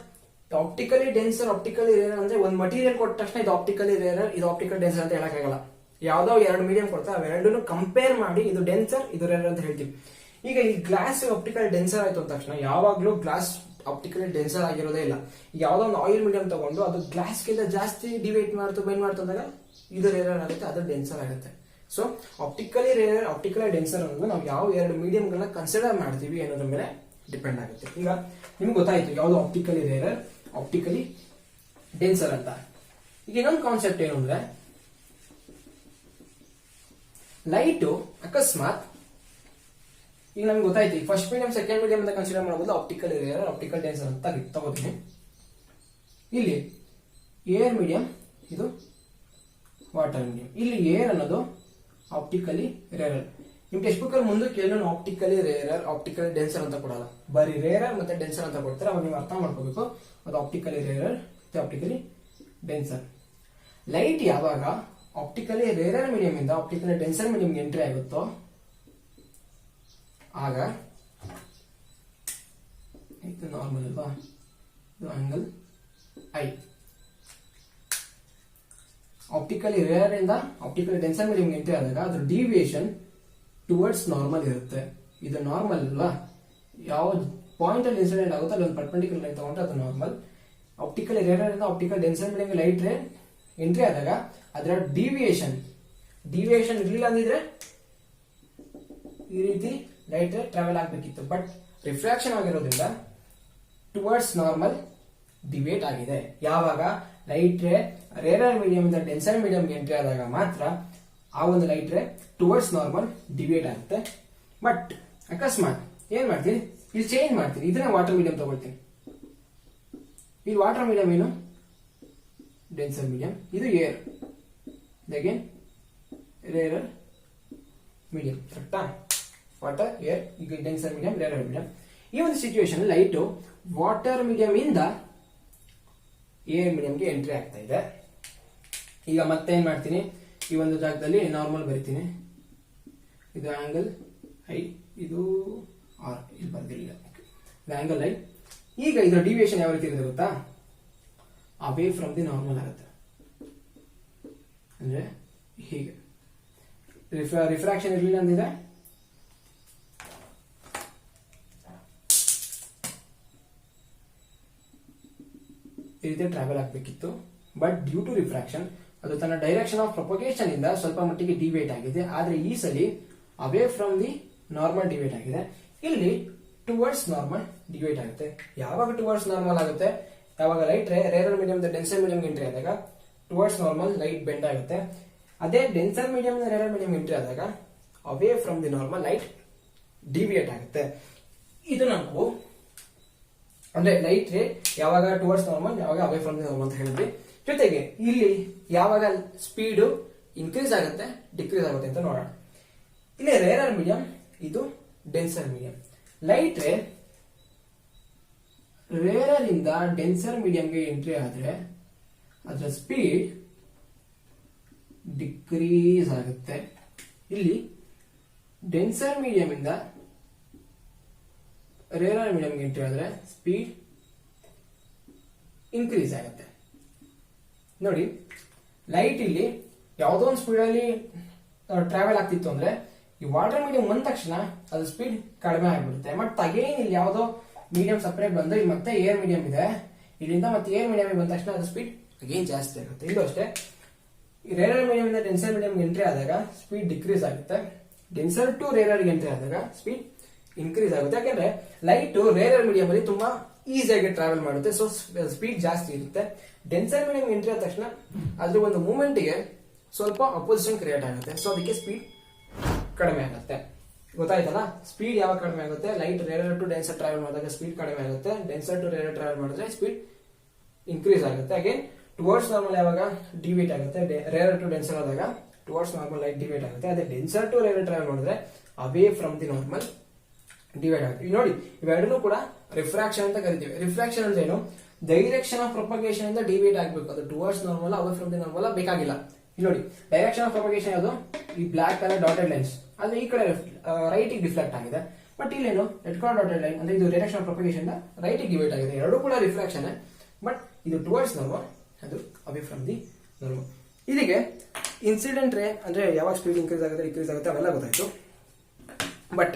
optically denser, optically rarer ಅಂದ್ರೆ ಒಂದು ಮಟೀರಿಯಲ್ ಕೊಟ್ಟ ತಕ್ಷಣ ಇದು ಆಪ್ಟಿಕಲಿ ರೇರರ್, ಇದು ಆಪ್ಟಿಕಲ್ ಡೆನ್ಸರ್ ಅಂತ ಹೇಳಕ್ಕಾಗಲ್ಲ. ಯಾವ್ದೋ ಎರಡು ಮೀಡಿಯಂ ಕೊಡ್ತಾರೆ, ಅವೆರಡನ್ನು ಕಂಪೇರ್ ಮಾಡಿ ಇದು ಡೆನ್ಸರ್ ಇದು ರೇರರ್ ಅಂತ ಹೇಳ್ತೀವಿ. ಈಗ ಈ ಗ್ಲಾಸ್ ಆಪ್ಟಿಕಲ್ ಡೆನ್ಸರ್ ಆಯ್ತು ಅಂದ ತಕ್ಷಣ ಯಾವಾಗ್ಲೂ ಗ್ಲಾಸ್ ಆಪ್ಟಿಕಲಿ ಡೆನ್ಸರ್ ಆಗಿರೋದೇ ಇಲ್ಲ. ಯಾವ್ದೋ ಒಂದು ಆಯಿಲ್ ಮೀಡಿಯಂ ತಗೊಂಡು ಅದು ಗ್ಲಾಸ್ಗಿಂತ ಜಾಸ್ತಿ ಡಿವೇಟ್ ಬೈಂಡ್ ಮಾಡ್ತಂದಾಗ ಇದು ರೇರರ್ ಆಗುತ್ತೆ, ಅದು ಡೆನ್ಸರ್ ಆಗುತ್ತೆ. So optically rarer, optically denser ಅನ್ನೋದು ನಾವು ಯಾವ ಎರಡು ಮೀಡಿಯಂಗಳನ್ನ ಕನ್ಸಿಡರ್ ಮಾಡ್ತೀವಿ ಅನ್ನೋದ್ರ ಮೇಲೆ ಡಿಪೆಂಡ್ ಆಗುತ್ತೆ. ಈಗ ನಿಮ್ಗೆ ಗೊತ್ತಾಯ್ತು ಯಾವ್ದು ಆಪ್ಟಿಕಲಿ ರೇರರ್, ಆಪ್ಟಿಕಲಿ ಡೆನ್ಸರ್ ಅಂತ. ಈಗ ಇನ್ನೊಂದು ಕಾನ್ಸೆಪ್ಟ್ ಏನು ಅಂದ್ರೆ, ಲೈಟು ಅಕಸ್ಮಾತ್ ಈಗ ನಮ್ಗೆ ಗೊತ್ತಾಯ್ತು ಫಸ್ಟ್ ಮೀಡಿಯಂ ಸೆಕೆಂಡ್ ಮೀಡಿಯಂ ಅಂತ ಕನ್ಸಿಡರ್ ಮಾಡಬಹುದು, ಆಪ್ಟಿಕಲ್ ರೇರರ್ ಆಪ್ಟಿಕಲ್ ಡೆನ್ಸರ್ ಅಂತ ತಗೋತೀನಿ. ಇಲ್ಲಿ ಏರ್ ಮೀಡಿಯಂ, ಇದು ವಾಟರ್ ಮೀಡಿಯಂ. ಇಲ್ಲಿ ಏರ್ ಅನ್ನೋದು ಆಪ್ಟಿಕಲಿ ರೇರರ್. ನಿಮ್ ಟೆಕ್ಸ್ಟ್ ಬುಕ್ ಅಲ್ಲಿ ಮುಂದಕ್ಕೆ ಎಲ್ಲೂ ಆಪ್ಟಿಕಲಿ ರೇರರ್ ಆಪ್ಟಿಕಲಿ ಡೆನ್ಸರ್ ಅಂತ ಕೊಡಲ್ಲ, ಬರೀ ರೇರರ್ ಮತ್ತೆ ಡೆನ್ಸರ್ ಅಂತ ಕೊಡ್ತಾರೆ. ಅವಾಗ ನೀವು ಅರ್ಥ ಮಾಡ್ಕೋಬೇಕು ಅದು ಆಪ್ಟಿಕಲಿ ರೇರರ್ ಮತ್ತೆ ಆಪ್ಟಿಕಲಿ ಡೆನ್ಸರ್. ಲೈಟ್ ಯಾವಾಗ ಆಪ್ಟಿಕಲಿ ರೇರರ್ ಮೀಡಿಯಂ ಇಂದ ಆಪ್ಟಿಕಲಿ ಡೆನ್ಸರ್ ಮೀಡಿಯಂ ಎಂಟ್ರಿ ಆಗುತ್ತೋ ಆಗ ಇದು ನಾರ್ಮಲ್ ಅಲ್ವಾ, ಇದು ಆಂಗಲ್ ಐ. ಆಪ್ಟಿಕಲಿ ರೇರರ್ ಇಂದ ಆಪ್ಟಿಕಲಿ ಡೆನ್ಸರ್ ಮೀಡಿಯಂ ಎಂಟ್ರಿ ಆದಾಗ ಅದ್ರ ಡಿವಿಯೇಷನ್ ಟುವರ್ಡ್ಸ್ ನಾರ್ಮಲ್ ಇರುತ್ತೆ. ಇದು ನಾರ್ಮಲ್ ಅಲ್ವಾ, ಯಾವ ಪಾಯಿಂಟ್ ಅಲ್ಲಿ ಇನ್ಸಿಡೆಂಟ್ ಆಗುತ್ತೋ ಅಲ್ಲಿ ಒಂದು ಪರ್ಪೆಂಡಿಕ್ಯುಲರ್ ಲೈನ್ ತಗೊಂಡ್ರೆ ಅದು ನಾರ್ಮಲ್. ಆಪ್ಟಿಕಲ್ ರೇರರ್ ಇಂದ ಆಪ್ಟಿಕಲ್ ಡೆನ್ಸರ್ ಮೀಡಿಯಂಗೆ ಲೈಟ್ ರೇ ಎಂಟ್ರಿ ಆದಾಗ ಅದರ ಡಿವಿಯೇಷನ್ ಇರಲಿಲ್ಲ ಅಂದಿದ್ರೆ ಈ ರೀತಿ ಲೈಟ್ ರೇ ಟ್ರಾವೆಲ್ ಆಗಬೇಕಿತ್ತು. ಬಟ್ ರಿಫ್ರಾಕ್ಷನ್ ಆಗಿರೋದ್ರಿಂದ ಟುವರ್ಡ್ಸ್ ನಾರ್ಮಲ್ ಡಿವೇಟ್ ಆಗಿದೆ. ಯಾವಾಗ ಲೈಟ್ ರೇ ರೇರರ್ ಮೀಡಿಯಂ ಇಂದ ಡೆನ್ಸರ್ ಮೀಡಿಯಂಗೆ ಎಂಟ್ರಿ ಆದಾಗ ಮಾತ್ರ ಆ ಒಂದು light ray towards normal deviate ಆಗುತ್ತೆ. ಬಟ್ ಅಕಸ್ಮಾತ್ ಏನ್ ಮಾಡ್ತೀನಿ, ಇಲ್ಲಿ ಚೇಂಜ್ ಮಾಡ್ತೀನಿ, ಇದನ್ನ ವಾಟರ್ ಮೀಡಿಯಂ ತಗೊಳ್ತೀನಿ. ಇಲ್ಲಿ ವಾಟರ್ ಮೀಡಿಯಂ ಏನು, ಡೆನ್ಸರ್ ಮೀಡಿಯಂ, ಇದು ಏರ್, ಅಗೇನ್ ರೇರರ್ ಮೀಡಿಯಂ, ಕರೆಕ್ಟಾ? ವಾಟರ್, ಏರ್, ಈಗ ಡೆನ್ಸರ್ ಮೀಡಿಯಂ, ರೇರರ್ ಮೀಡಿಯಂ. ಈ ಒಂದು ಸಿಚುವೇಶನ್ ಲೈಟು ವಾಟರ್ ಮೀಡಿಯಂ ಇಂದ ಏರ್ ಮೀಡಿಯಂಗೆ ಎಂಟ್ರಿ ಆಗ್ತಾ ಇದೆ. ಈಗ ಮತ್ತೆ ಏನ್ ಮಾಡ್ತೀನಿ, ಈ ಒಂದು ಜಾಗದಲ್ಲಿ ನಾರ್ಮಲ್ ಬರಿತೀನಿ. ಇದು ಆಂಗಲ್ ಐ, ಇದು ಆರ್, ಇಲ್ಲಿ ಬರ್ದಿಲ್ಲ, ಇದು ಆಂಗಲ್ ಐ. ಈಗ ಇದರ ಡಿವಿಯೇಷನ್ ಯಾವ ರೀತಿ ಇರುತ್ತೆ ಗೊತ್ತಾ, ಅವೇ ಫ್ರಮ್ ದಿ ನಾರ್ಮಲ್ ಆಗುತ್ತೆ. ಅಂದ್ರೆ ಹೀಗೆ ರಿಫ್ರಾಕ್ಷನ್ ಇರಲಿಲ್ಲ ಅಂದಿದೆ ಈ ರೀತಿ ಟ್ರಾವೆಲ್ ಆಗಬೇಕಿತ್ತು. ಬಟ್ ಡ್ಯೂ ಟು ರಿಫ್ರಾಕ್ಷನ್ ಅದು ತನ್ನ ಡೈರೆಕ್ಷನ್ ಆಫ್ ಪ್ರೊಪಗೇಷನ್ ಇಂದ ಸ್ವಲ್ಪ ಮಟ್ಟಿಗೆ ಡಿವೇಟ್ ಆಗಿದೆ. ಆದ್ರೆ ಈ ಸಲ ಅವೇ ಫ್ರಮ್ ದಿ ನಾರ್ಮಲ್ ಡಿವೇಟ್ ಆಗಿದೆ. ಇಲ್ಲಿ ಟುವರ್ಡ್ಸ್ ನಾರ್ಮಲ್ ಡಿವೇಟ್ ಆಗುತ್ತೆ. ಯಾವಾಗ ಟುವರ್ಡ್ಸ್ ನಾರ್ಮಲ್ ಆಗುತ್ತೆ, ಯಾವಾಗ light rarer medium denser medium entry ಆದಾಗ ಟುವರ್ಡ್ಸ್ ನಾರ್ಮಲ್ ಲೈಟ್ ಬೆಂಡ್ ಆಗುತ್ತೆ. ಅದೇ denser medium rarer medium entry ಆದಾಗ away from the normal light deviate ಆಗುತ್ತೆ. ಇದು ನಾವು ಅಂದ್ರೆ ಲೈಟ್ ರೇ ಯಾವಾಗ ಟುವರ್ಡ್ಸ್ ನಾರ್ಮಲ್, ಯಾವಾಗ ಅವೇ ಫ್ರಮ್ ದಿ ನಾರ್ಮಲ್ ಅಂತ ಹೇಳಿದ್ವಿ. ಜೊತೆಗೆ ಇಲ್ಲಿ ಯಾವಾಗ ಸ್ಪೀಡ್ ಇನ್ಕ್ರೀಸ್ ಆಗುತ್ತೆ, ಡಿಕ್ರೀಸ್ ಆಗುತ್ತೆ ಅಂತ ನೋಡೋಣ. ಇಲ್ಲಿ ರೇರರ್ ಮೀಡಿಯಂ, ಇದು denser medium. Light ray rarer ಇಂದ ಡೆನ್ಸರ್ ಮೀಡಿಯಂಗೆ ಎಂಟ್ರಿ ಆದ್ರೆ ಅದರ ಸ್ಪೀಡ್ ಡಿಕ್ರೀಸ್ ಆಗುತ್ತೆ. ಇಲ್ಲಿ ಡೆನ್ಸರ್ ಮೀಡಿಯಂ ಇಂದ ರೇರರ್ ಮೀಡಿಯಂಗೆ ಎಂಟ್ರಿ ಆದ್ರೆ ಸ್ಪೀಡ್ ಇನ್ಕ್ರೀಸ್ ಆಗುತ್ತೆ. ನೋಡಿ, ಲೈಟ್ ಇಲ್ಲಿ ಯಾವುದೋ ಒಂದು ಸ್ಪೀಡ್ ಅಲ್ಲಿ ಟ್ರಾವೆಲ್ ಆಗ್ತಿತ್ತು ಅಂದ್ರೆ ಈ ವಾಟರ್ ಮೀಡಿಯಂ ಬಂದ ತಕ್ಷಣ ಅದು ಸ್ಪೀಡ್ ಕಡಿಮೆ ಆಗ್ಬಿಡುತ್ತೆ. ಮತ್ತೆ ಅಗೇನ್ ಇಲ್ಲಿ ಯಾವುದೋ ಮೀಡಿಯಂ ಸಪರೇಟ್ ಬಂದು ಇಲ್ಲಿ ಮತ್ತೆ ಏರ್ ಮೀಡಿಯಂ ಇದೆ, ಇಲ್ಲಿಂದ ಮತ್ತೆ ಏರ್ ಮೀಡಿಯಂ ಬಂದ ತಕ್ಷಣ ಅದು ಸ್ಪೀಡ್ ಅಗೇನ್ ಜಾಸ್ತಿ ಆಗುತ್ತೆ. ಇಲ್ಲೂ ಅಷ್ಟೇ, ರೇರರ್ ಮೀಡಿಯಂ ಇಂದ ಡೆನ್ಸರ್ ಮೀಡಿಯಂ ಎಂಟ್ರಿ ಆದಾಗ ಸ್ಪೀಡ್ ಡಿಕ್ರೀಸ್ ಆಗುತ್ತೆ. ಡೆನ್ಸರ್ ಟು ರೇರರ್ ಎಂಟ್ರಿ ಆದಾಗ ಸ್ಪೀಡ್ ಇನ್ಕ್ರೀಸ್ ಆಗುತ್ತೆ. ಯಾಕಂದ್ರೆ ಲೈಟ್ ರೇರರ್ ಮೀಡಿಯಂ ಅಲ್ಲಿ ತುಂಬಾ ಈಸಿಯಾಗಿ ಟ್ರಾವೆಲ್ ಮಾಡುತ್ತೆ, ಸೊ ಸ್ಪೀಡ್ ಜಾಸ್ತಿ ಇರುತ್ತೆ. ಡೆನ್ಸರ್ ಮೀಡಿಯಂ ಎಂಟ್ರಿ ಆದ ತಕ್ಷಣ ಅದ್ರ ಒಂದು ಮೂವ್ಮೆಂಟ್ ಗೆ ಸ್ವಲ್ಪ ಅಪೋಸಿಷನ್ ಕ್ರಿಯೇಟ್ ಆಗುತ್ತೆ, ಸೊ ಅದಕ್ಕೆ ಸ್ಪೀಡ್ ಕಡಿಮೆ ಆಗುತ್ತೆ. ಗೊತ್ತಾಯ್ತಲ್ಲ, ಸ್ಪೀಡ್ ಯಾವಾಗ ಕಡಿಮೆ ಆಗುತ್ತೆ, light rarer to denser travel ಮಾಡಿದಾಗ ಸ್ಪೀಡ್ ಕಡಿಮೆ ಆಗುತ್ತೆ. ಡೆನ್ಸರ್ ಟು ರೇರರ್ ಟ್ರಾವೆಲ್ ಮಾಡಿದ್ರೆ ಸ್ಪೀಡ್ ಇನ್ಕ್ರೀಸ್ ಆಗುತ್ತೆ. ಅಗೇನ್ ಟುವರ್ಡ್ಸ್ ನಾರ್ಮಲ್ ಯಾವಾಗ ಡಿವೇಟ್ ಆಗುತ್ತೆ, ರೇರರ್ ಟು ಡೆನ್ಸರ್ ಆದಾಗ ಟುವರ್ಡ್ಸ್ ನಾರ್ಮಲ್ ಲೈಟ್ ಡಿವೇಟ್ ಆಗುತ್ತೆ. ಅದೇ ಡೆನ್ಸರ್ ಟು ರೇರರ್ ಟ್ರಾವೆಲ್ ಮಾಡಿದ್ರೆ away from the normal divide ಆಗುತ್ತೆ. ಈಗ ನೋಡಿ, ಇವೆರಡೂ ಕೂಡ ರಿಫ್ರಾಕ್ಷನ್ ಅಂತ ಕರಿತೀವಿ. ರಿಫ್ರಾಕ್ಷನ್ ಅಂದ್ರೆ ಏನು, ಡೈರೆಕ್ಷನ್ ಆಫ್ ಪ್ರೊಪಗೇಷನ್ ಇಂದ ಡಿವೈಡ್ ಆಗಬೇಕು. ಅದು towards normal, away from the normal ಬೇಕಾಗಿಲ್ಲ. ಇಲ್ಲಿ ನೋಡಿ, ಡೈರೆಕ್ಷನ್ ಆಫ್ ಪ್ರೊಪಗೇಷನ್ ಯಾವುದು, ಈ ಬ್ಲಾಕ್ ಕಲರ್ ಡಾಟೆಡ್ ಲೈನ್ಸ್, ಅದು ಈ ಕಡೆ ರೈಟ್ ಡಿಫ್ಲೆಕ್ಟ್ ಆಗಿದೆ. ಬಟ್ ಇಲ್ಲೇನು ರೆಡ್ ಕಲರ್ ಡಾಟೆಡ್ ಲೈನ್ ಅಂದ್ರೆ ಇದು direction of propagation right divide ಆಗಿದೆ. ಎರಡೂ ಕೂಡ ರಿಫ್ರಾಕ್ಷನ್, ಬಟ್ ಇದು ಟುವರ್ಡ್ಸ್ ನಾರ್ಮಲ್, ಅದು ಅವೇ ಫ್ರಮ್ ದಿ ನಾರ್ಮಲ್. ಇದಕ್ಕೆ ಇನ್ಸಿಡೆಂಟ್ ರೇ ಅಂದ್ರೆ ಯಾವಾಗ ಸ್ಪೀಡ್ ಇನ್ಕ್ರೀಸ್ ಆಗುತ್ತೆ, ಡಿಕ್ರೀಸ್ ಆಗುತ್ತೆ ಅವೆಲ್ಲ ಗೊತ್ತಾಯ್ತು. ಬಟ್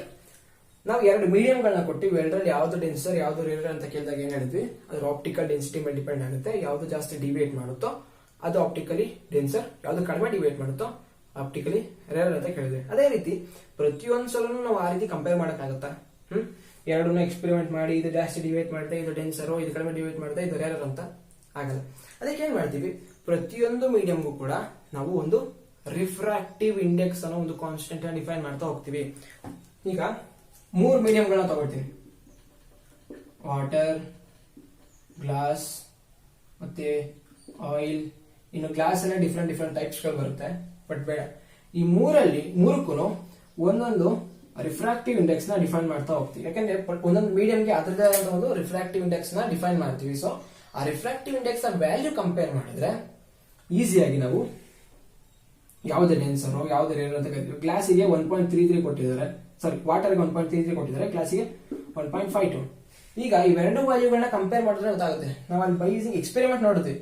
ನಾವು ಎರಡು ಮೀಡಿಯಂಗಳನ್ನ ಕೊಟ್ಟಿವಿ, ಎರಡರಲ್ಲಿ ಯಾವ್ದು ಡೆನ್ಸರ್ ಯಾವ್ದು ರೇರರ್ ಅಂತ ಕೇಳಿದಾಗ ಏನ್ ಹೇಳಿದ್ವಿ, ಅದ್ರ ಆಪ್ಟಿಕಲ್ ಡೆನ್ಸಿಟಿ ಮೇಲೆ ಡಿಪೆಂಡ್ ಆಗುತ್ತೆ. ಯಾವ್ದು ಜಾಸ್ತಿ ಡಿವೇಟ್ ಮಾಡುತ್ತೋ ಅದು ಆಪ್ಟಿಕಲಿ ಡೆನ್ಸರ್, ಯಾವ್ದು ಕಡಿಮೆ ಡಿವೇಟ್ ಮಾಡುತ್ತೋ ಆಪ್ಟಿಕಲಿ ರೇರರ್ ಅಂತ ಕೇಳಿದ್ವಿ. ಅದೇ ರೀತಿ ಪ್ರತಿಯೊಂದ್ಸಲೂ ನಾವು ಆ ರೀತಿ ಕಂಪೇರ್ ಮಾಡಕ್ಕಾಗತ್ತಾ? ಎರಡನ್ನ ಎಕ್ಸ್ಪೆರಿಮೆಂಟ್ ಮಾಡಿ ಇದು ಜಾಸ್ತಿ ಡಿವೇಟ್ ಮಾಡಿದೆ, ಇದು ಡೆನ್ಸರು, ಇದು ಕಡಿಮೆ ಡಿವೇಟ್ ಮಾಡಿದೆ, ಇದು ರೇರರ್ ಅಂತ ಆಗಲ್ಲ. ಅದಕ್ಕೆ ಏನ್ ಮಾಡ್ತೀವಿ, ಪ್ರತಿಯೊಂದು ಮೀಡಿಯಂಗೂ ಕೂಡ ನಾವು ಒಂದು ರಿಫ್ರಾಕ್ಟಿವ್ ಇಂಡೆಕ್ಸ್ ಅನ್ನೋ ಒಂದು ಕಾನ್ಸ್ಟೆಂಟ್ ಡಿಫೈನ್ ಮಾಡ್ತಾ ಹೋಗ್ತೀವಿ. ಈಗ 3 ಮೀಡಿಯಂಗಳನ್ನ ತಗೊಳ್ತೀನಿ, ವಾಟರ್, ಗ್ಲಾಸ್ ಮತ್ತೆ ಆಯಿಲ್. ಇನ್ನು ಗ್ಲಾಸ್ ಅಲ್ಲೇ ಡಿಫ್ರೆಂಟ್ ಟೈಪ್ಸ್ ಗಳು ಬರುತ್ತೆ, ಬಟ್ ಬೇಡ. ಈ ಮೂರಕ್ಕೂ ಒಂದೊಂದು ರಿಫ್ರಾಕ್ಟಿವ್ ಇಂಡೆಕ್ಸ್ ನ ಡಿಫೈನ್ ಮಾಡ್ತಾ ಹೋಗ್ತೀವಿ. ಯಾಕಂದ್ರೆ ಒಂದೊಂದು ಮೀಡಿಯಂಗೆ ಅದರದೇ ಆದ ಒಂದು ರಿಫ್ರಾಕ್ಟಿವ್ ಇಂಡೆಕ್ಸ್ ನ ಡಿಫೈನ್ ಮಾಡ್ತೀವಿ. ಸೊ ಆ ರಿಫ್ರಾಕ್ಟಿವ್ ಇಂಡೆಕ್ಸ್ ನ ವ್ಯಾಲ್ಯೂ ಕಂಪೇರ್ ಮಾಡಿದ್ರೆ ಈಸಿಯಾಗಿ ನಾವು ಯಾವುದೇ ಡೆನ್ಸರ್ ಯಾವುದೇ ರೇರರ್ ಅಂತ ಕರಿತೀವಿ. ಗ್ಲಾಸಿಗೆ 1.33 ಕೊಟ್ಟಿದ್ದಾರೆ, ಸಾರಿ ವಾಟರ್ಗೆ 1.33 ಕೊಟ್ಟಿದ್ದಾರೆ, ಗ್ಲಾಸಿಗೆ 1.52. ಈಗ ಇವೆರಡು ವ್ಯಾಲ್ಯೂಗಳನ್ನ ಕಂಪೇರ್ ಮಾಡಿದ್ರೆ ಗೊತ್ತಾಗುತ್ತೆ. ನಾವು ಅಲ್ಲಿ ಬೈ ಎಕ್ಸ್ಪೆರಿಮೆಂಟ್ ನೋಡ್ತೀವಿ,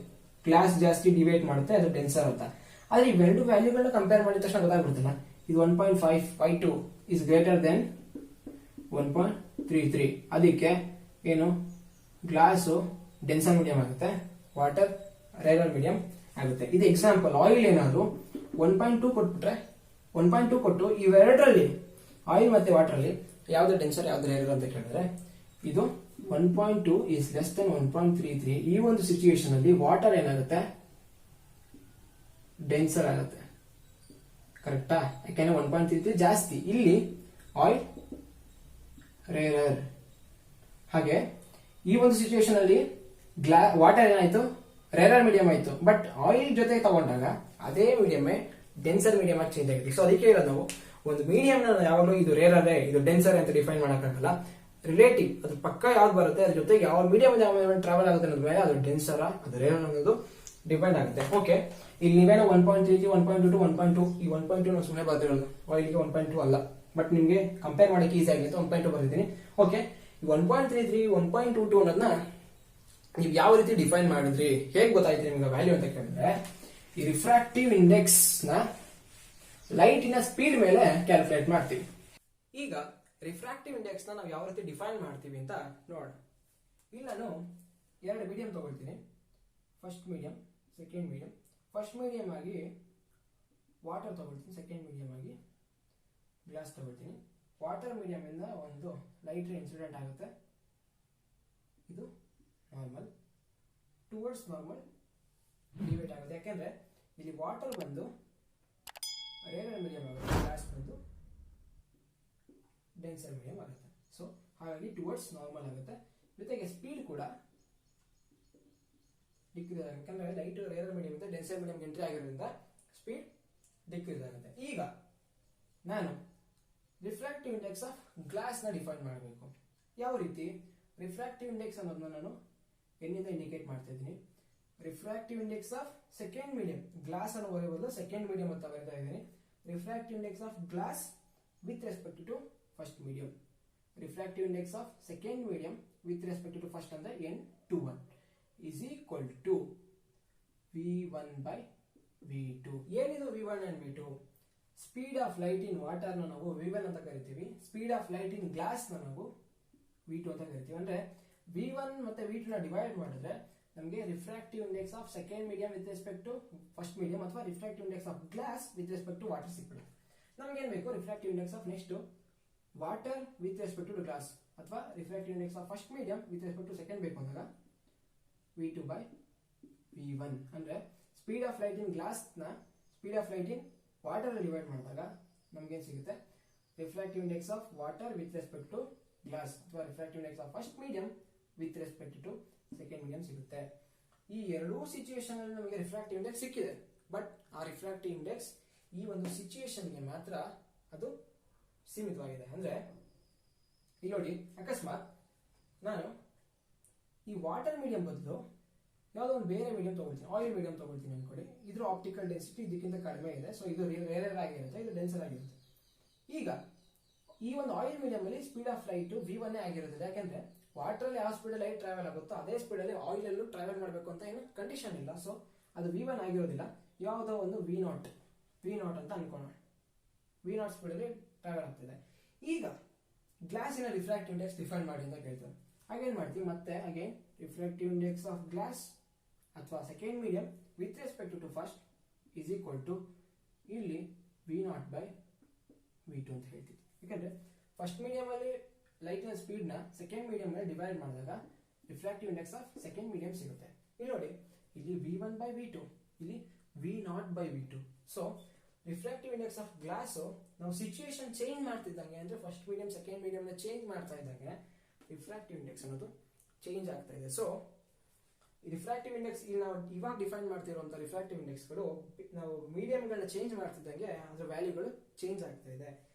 ಗ್ಲಾಸ್ ಜಾಸ್ತಿ ಡಿವೇಟ್ ಮಾಡುತ್ತೆ, ಅದು ಡೆನ್ಸರ್ ಅಂತ. ಆದ್ರೆ ಇವೆರಡು ವ್ಯಾಲ್ಯೂಗಳನ್ನ ಕಂಪೇರ್ ಮಾಡಿದ ತಕ್ಷಣ ಗೊತ್ತಾಗ್ಬಿಡ್ತಲ್ಲ, ಇದು 1.552 ಇಸ್ ಗ್ರೇಟರ್ ದೆನ್ 1.33. ಅದಕ್ಕೆ ಏನು, ಗ್ಲಾಸು ಡೆನ್ಸರ್ ಮೀಡಿಯಂ ಆಗುತ್ತೆ, ವಾಟರ್ ರೇರರ್ ಮೀಡಿಯಂ ಆಗುತ್ತೆ. ಇದು ಎಕ್ಸಾಂಪಲ್. ಆಯಿಲ್ ಏನಾದ್ರು 1.2 ಕೊಟ್ಬಿಟ್ರೆ 1.2 ಕೊಟ್ಟು ಇವೆರಡರಲ್ಲಿ ಆಯಿಲ್ ಮತ್ತೆ ವಾಟರ್ ಅಲ್ಲಿ ಯಾವ್ದು ಡೆನ್ಸರ್ ಯಾವ್ದು ರೇರರ್ ಅಂತ ಕೇಳಿದ್ರೆ ಇದು 1.2 ಇಸ್ ಲೆಸ್ ದೆನ್ 1.33. ಈ ಒಂದು ಸಿಚುಯೇಷನ್ ಅಲ್ಲಿ ವಾಟರ್ ಏನಾಗುತ್ತೆ, ಡೆನ್ಸರ್ ಆಗುತ್ತೆ. ಕರೆಕ್ಟಾ? ಯಾಕೆಂದ್ರೆ 1.33 ಜಾಸ್ತಿ. ಇಲ್ಲಿ ಆಯಿಲ್ ರೇರರ್. ಹಾಗೆ ಈ ಒಂದು ಸಿಚುಯೇಷನ್ ಅಲ್ಲಿ ವಾಟರ್ ಏನಾಯ್ತು, ರೇರರ್ ಮೀಡಿಯಂ ಆಯ್ತು. ಬಟ್ ಆಯಿಲ್ ಜೊತೆ ತಗೊಂಡಾಗ ಅದೇ ಮೀಡಿಯಂ ಡೆನ್ಸರ್ ಮೀಡಿಯಂ ಆಗಿ ಚೇಂಜ್ ಆಗಿದೆ. ಸೊ ಅದಕ್ಕೆ ಹೇಳೋದು ನಾವು ಒಂದು ಮೀಡಿಯಂ ಯಾವಾಗಲೂ ಇದು ರೇರರ್ ಇದು ಡೆನ್ಸರ್ ಅಂತ ಡಿಫೈನ್ ಮಾಡಕ್ಕಾಗಲ್ಲ. ರಿಲೇಟಿವ್ ಅದು ಪಕ್ಕ ಯಾವ್ದು ಬರುತ್ತೆ ಅದ್ರ ಜೊತೆಗೆ ಯಾವ ಮೀಡಿಯಂ ಟ್ರಾವೆಲ್ ಆಗುತ್ತೆ ಅನ್ನೋದ್ರ ಮೇಲೆ ಅದು ಡೆನ್ಸರ್ ಅದು ರೇರರ್ ಅನ್ನೋದು ಡಿಪೆಂಡ್ ಆಗುತ್ತೆ. ಓಕೆ, ಇಲ್ಲಿ ನೀವೇನೋ 1.33 1.2 ಟು 1.2 ಈ 1.2 ನಾವು ಸುಮ್ಮನೆ ಬರ್ದಿರೋದು, ಆಯಿಲ್ಗೆ 1.2 ಅಲ್ಲ. ಬಟ್ ನಿಮ್ಗೆ ಕಂಪೇರ್ ಮಾಡಕ್ಕೆ ಈಸಿ ಆಗಿದೆ 1.2 ಬರ್ದಿದ್ದೀನಿ. ಓಕೆ, 1.33 1.22 ಅನ್ನೋದನ್ನ ನೀವು ಯಾವ ರೀತಿ ಡಿಫೈನ್ ಮಾಡಿದ್ರಿ, ಹೇಗೆ ಗೊತ್ತಾಯ್ತು ನಿಮ್ಗೆ ವ್ಯಾಲ್ಯೂ ಅಂತ ಕೇಳಿದ್ರೆ ಈ ರಿಫ್ರಾಕ್ಟಿವ್ ಇಂಡೆಕ್ಸ್ ನ ಲೈಟಿನ ಸ್ಪೀಡ್ ಮೇಲೆ ಕ್ಯಾಲ್ಕುಲೇಟ್ ಮಾಡ್ತೀವಿ. ಈಗ ರಿಫ್ರಾಕ್ಟಿವ್ ಇಂಡೆಕ್ಸ್ ನ ನಾವು ಯಾವ ರೀತಿ ಡಿಫೈನ್ ಮಾಡ್ತೀವಿ ಅಂತ ನೋಡೋಣ. ಇಲ್ಲಿ ನಾನು ಎರಡು ಮೀಡಿಯಂ ತಗೊಳ್ತೀನಿ, first medium, second medium. First medium ಆಗಿ ವಾಟರ್ ತಗೊಳ್ತೀನಿ, ಸೆಕೆಂಡ್ ಮೀಡಿಯಂ ಆಗಿ ಗ್ಲಾಸ್ ತಗೊಳ್ತೀನಿ. ವಾಟರ್ ಮೀಡಿಯಂ ಇಂದ ಒಂದು ಲೈಟ್ ಇನ್ಸಿಡೆಂಟ್ ಆಗುತ್ತೆ, ಇದು ನಾರ್ಮಲ್, ಟುವರ್ಡ್ಸ್ ನಾರ್ಮಲ್ ಡಿವೈಡ್ ಆಗುತ್ತೆ. ಯಾಕೆಂದ್ರೆ ಇಲ್ಲಿ ವಾಟರ್ ಬಂದು ರೇರರ್ ಮೀಡಿಯಂ ಆಗುತ್ತೆ, ಗ್ಲಾಸ್ ಬಂದು ಡೆನ್ಸರ್ ಮೀಡಿಯಂ ಆಗುತ್ತೆ. ಸೊ ಹಾಗಾಗಿ ಟುವರ್ಡ್ಸ್ ನಾರ್ಮಲ್ ಆಗುತ್ತೆ. ಜೊತೆಗೆ ಸ್ಪೀಡ್ ಕೂಡ ಡಿಕ್ರೀಸ್ ಆಗುತ್ತೆ, ಯಾಕಂದ್ರೆ ಲೈಟ್ ರೇರರ್ ಮೀಡಿಯಂ ಇಂದ ಡೆನ್ಸರ್ ಮೀಡಿಯಂ ಎಂಟ್ರಿ ಆಗಿರೋದ್ರಿಂದ ಸ್ಪೀಡ್ ಡಿಕ್ರೀಸ್ ಆಗುತ್ತೆ. ಈಗ ನಾನು ರಿಫ್ರಾಕ್ಟಿವ್ ಇಂಡೆಕ್ಸ್ ಆಫ್ ಗ್ಲಾಸ್ ನ ಡಿಫೈನ್ ಮಾಡಬೇಕು. ಯಾವ ರೀತಿ? ರಿಫ್ರಾಕ್ಟಿವ್ ಇಂಡೆಕ್ಸ್ ಅನ್ನೋದನ್ನ ನಾನು ಎನ್ನಿಂದ ಇಂಡಿಕೇಟ್ ಮಾಡ್ತಾ ಇದ್ದೀನಿ. Refractive index of second medium, glass ಅನ್ನು ಬರೆಯುವುದು ಸೆಕೆಂಡ್ ಮೀಡಿಯಂ ಅಂತ ಬರೀತಾ ಇದ್ದೀನಿ. Refractive index of glass with respect to first medium. Refractive index of second medium with respect to first ಅಂದ್ರೆ N21 is equal to V1 by V2. ಏನಿದು V1 and V2? Speed of light in water ನ ನಾವು V1 ಅಂತ ಕರಿತೀವಿ, speed of light in glass ನ ನಾವು V2 ಅಂತ ಕರಿತೀವಿ. ಅಂದ್ರೆ V1 ಮತ್ತೆ V2 ನ ಡಿವೈಡ್ ಮಾಡಿದ್ರೆ ನಮಗೆ refractive index of second medium with respect to first medium ಅಥವಾ refractive index of glass with respect to water ಸಿಕ್ಬಿಡುತ್ತೆ. ನಮ್ಗೆ ಏನ್ ಬೇಕು? Refractive index of next water with respect to glass ಅಥವಾ refractive index of first medium with respect to second ಬೇಕು ಅಂದಾಗ V2 by V1. ಅಂದ್ರೆ speed of light in glass ನ speed of light in water divide ಮಾಡಿದಾಗ ನಮ್ಗೆ ಏನ್ ಸಿಗುತ್ತೆ? Refractive index of water with respect to glass ಅಥವಾ refractive index of first medium with respect to second medium ಸಿಗುತ್ತೆ. ಈ ಎರಡೂ ಸಿಚುಯೇಷನ್ ಅಲ್ಲಿ ನಮಗೆ ರಿಫ್ರಾಕ್ಟಿವ್ ಇಂಡೆಕ್ಸ್ ಸಿಕ್ಕಿದೆ. ಬಟ್ ಆ ರಿಫ್ರಾಕ್ಟಿವ್ ಇಂಡೆಕ್ಸ್ ಈ ಒಂದು ಸಿಚುಯೇಷನ್ಗೆ ಮಾತ್ರ ಅದು ಸೀಮಿತವಾಗಿದೆ. ಅಂದ್ರೆ ಇಲ್ಲಿ ನೋಡಿ, ಅಕಸ್ಮಾತ್ ನಾನು ಈ ವಾಟರ್ ಮೀಡಿಯಂ ಬದಲು ಯಾವುದೋ ಒಂದು ಬೇರೆ ಮೀಡಿಯಂ ತಗೊಳ್ತೀನಿ, ಆಯಿಲ್ ಮೀಡಿಯಂ ತಗೊಳ್ತೀನಿ ಅನ್ಕೊಳ್ಳಿ. ಇದ್ರ ಆಪ್ಟಿಕಲ್ ಡೆನ್ಸಿಟಿ ಇದಕ್ಕಿಂತ ಕಡಿಮೆ ಇದೆ, ಸೊ ಇದು ರೇರರ್ ಆಗಿರುತ್ತೆ, ಇದು ಡೆನ್ಸರ್ ಆಗಿರುತ್ತೆ. ಈಗ ಈ ಒಂದು ಆಯಿಲ್ ಮೀಡಿಯಂ ಅಲ್ಲಿ ಸ್ಪೀಡ್ ಆಫ್ ಲೈಟ್ V1 ಆಗಿರುತ್ತೆ. ಯಾಕೆಂದ್ರೆ ವಾಟರ್ ಅಲ್ಲಿ ಯಾವ ಸ್ಪೀಡ್ ಲೈಟ್ ಟ್ರಾವೆಲ್ ಆಗುತ್ತೋ ಅದೇ ಸ್ಪೀಡ್ ಅಲ್ಲಿ ಆಯಿಲ್ ಅಲ್ಲೂ ಟ್ರಾವೆಲ್ ಮಾಡಬೇಕು ಅಂತ ಏನು ಕಂಡೀಷನ್ ಇಲ್ಲ. ಸೊ ಅದು V1 ಆಗಿರೋದಿಲ್ಲ, ಯಾವುದೋ ಒಂದು V0 ಅಂತ ಅನ್ಕೊಳ್ಳೋಣ. V0 ಸ್ಪೀಡ್ ಅಲ್ಲಿ ಟ್ರಾವೆಲ್ ಆಗ್ತಿದೆ. ಈಗ ಗ್ಲಾಸಿನ ರಿಫ್ರಾಕ್ಟಿವ್ ಇಂಡೆಕ್ಸ್ ಡಿಫೈನ್ ಮಾಡಿ ಅಂತ ಕೇಳ್ತಾರೆ. ಹಾಗೇನ್ ಮಾಡ್ತೀವಿ? ಮತ್ತೆ again refractive index of glass ಅಥವಾ second medium with respect to first is equal to ಇಲ್ಲಿ V0 by V2 ಅಂತ ಹೇಳ್ತೀವಿ. ಯಾಕಂದ್ರೆ ಫಸ್ಟ್ ಮೀಡಿಯಂ ಅಲ್ಲಿ ಲೈಟಿನ ಸ್ಪೀಡ್ ನ ಸೆಕೆಂಡ್ ಮೀಡಿಯಂ ಅಲ್ಲಿ ಡಿವೈಡ್ ಮಾಡಿದಾಗ refractive index of second medium ಸಿಗುತ್ತೆ. ಇಲ್ಲಿ ನೋಡಿ, ಇಲ್ಲಿ V1 by V2, ಇಲ್ಲಿ V0 by V2. So refractive index of glass ನಾವು ಸಿಚುಯೇಷನ್ ಚೇಂಜ್ ಮಾಡ್ತಿದ್ದಂಗೆ, ಅಂದ್ರೆ ಫಸ್ಟ್ ಮೀಡಿಯಂ ಸೆಕೆಂಡ್ ಮೀಡಿಯಂ ನ ಚೇಂಜ್ ಮಾಡ್ತಾ ಇದ್ದಂಗೆ ರಿಫ್ರಾಕ್ಟಿವ್ ಇಂಡೆಕ್ಸ್ ಅನ್ನೋದು ಚೇಂಜ್ ಆಗ್ತಾ ಇದೆ. ಸೊ ರಿಫ್ರಾಕ್ಟಿವ್ ಇಂಡೆಕ್ಸ್ ಇಲ್ಲಿ ನಾವು ಇವಾಗ ಡಿಫೈನ್ ಮಾಡ್ತಿರುವಂತ ರಿಫ್ರಾಕ್ಟಿವ್ ಇಂಡೆಕ್ಸ್ಗಳು ನಾವು ಮೀಡಿಯಂಗಳನ್ನ ಚೇಂಜ್ ಮಾಡ್ತಿದ್ದಂಗೆ ಅದರ ವ್ಯಾಲ್ಯೂಗಳು ಚೇಂಜ್ ಆಗ್ತಾ ಇದೆ.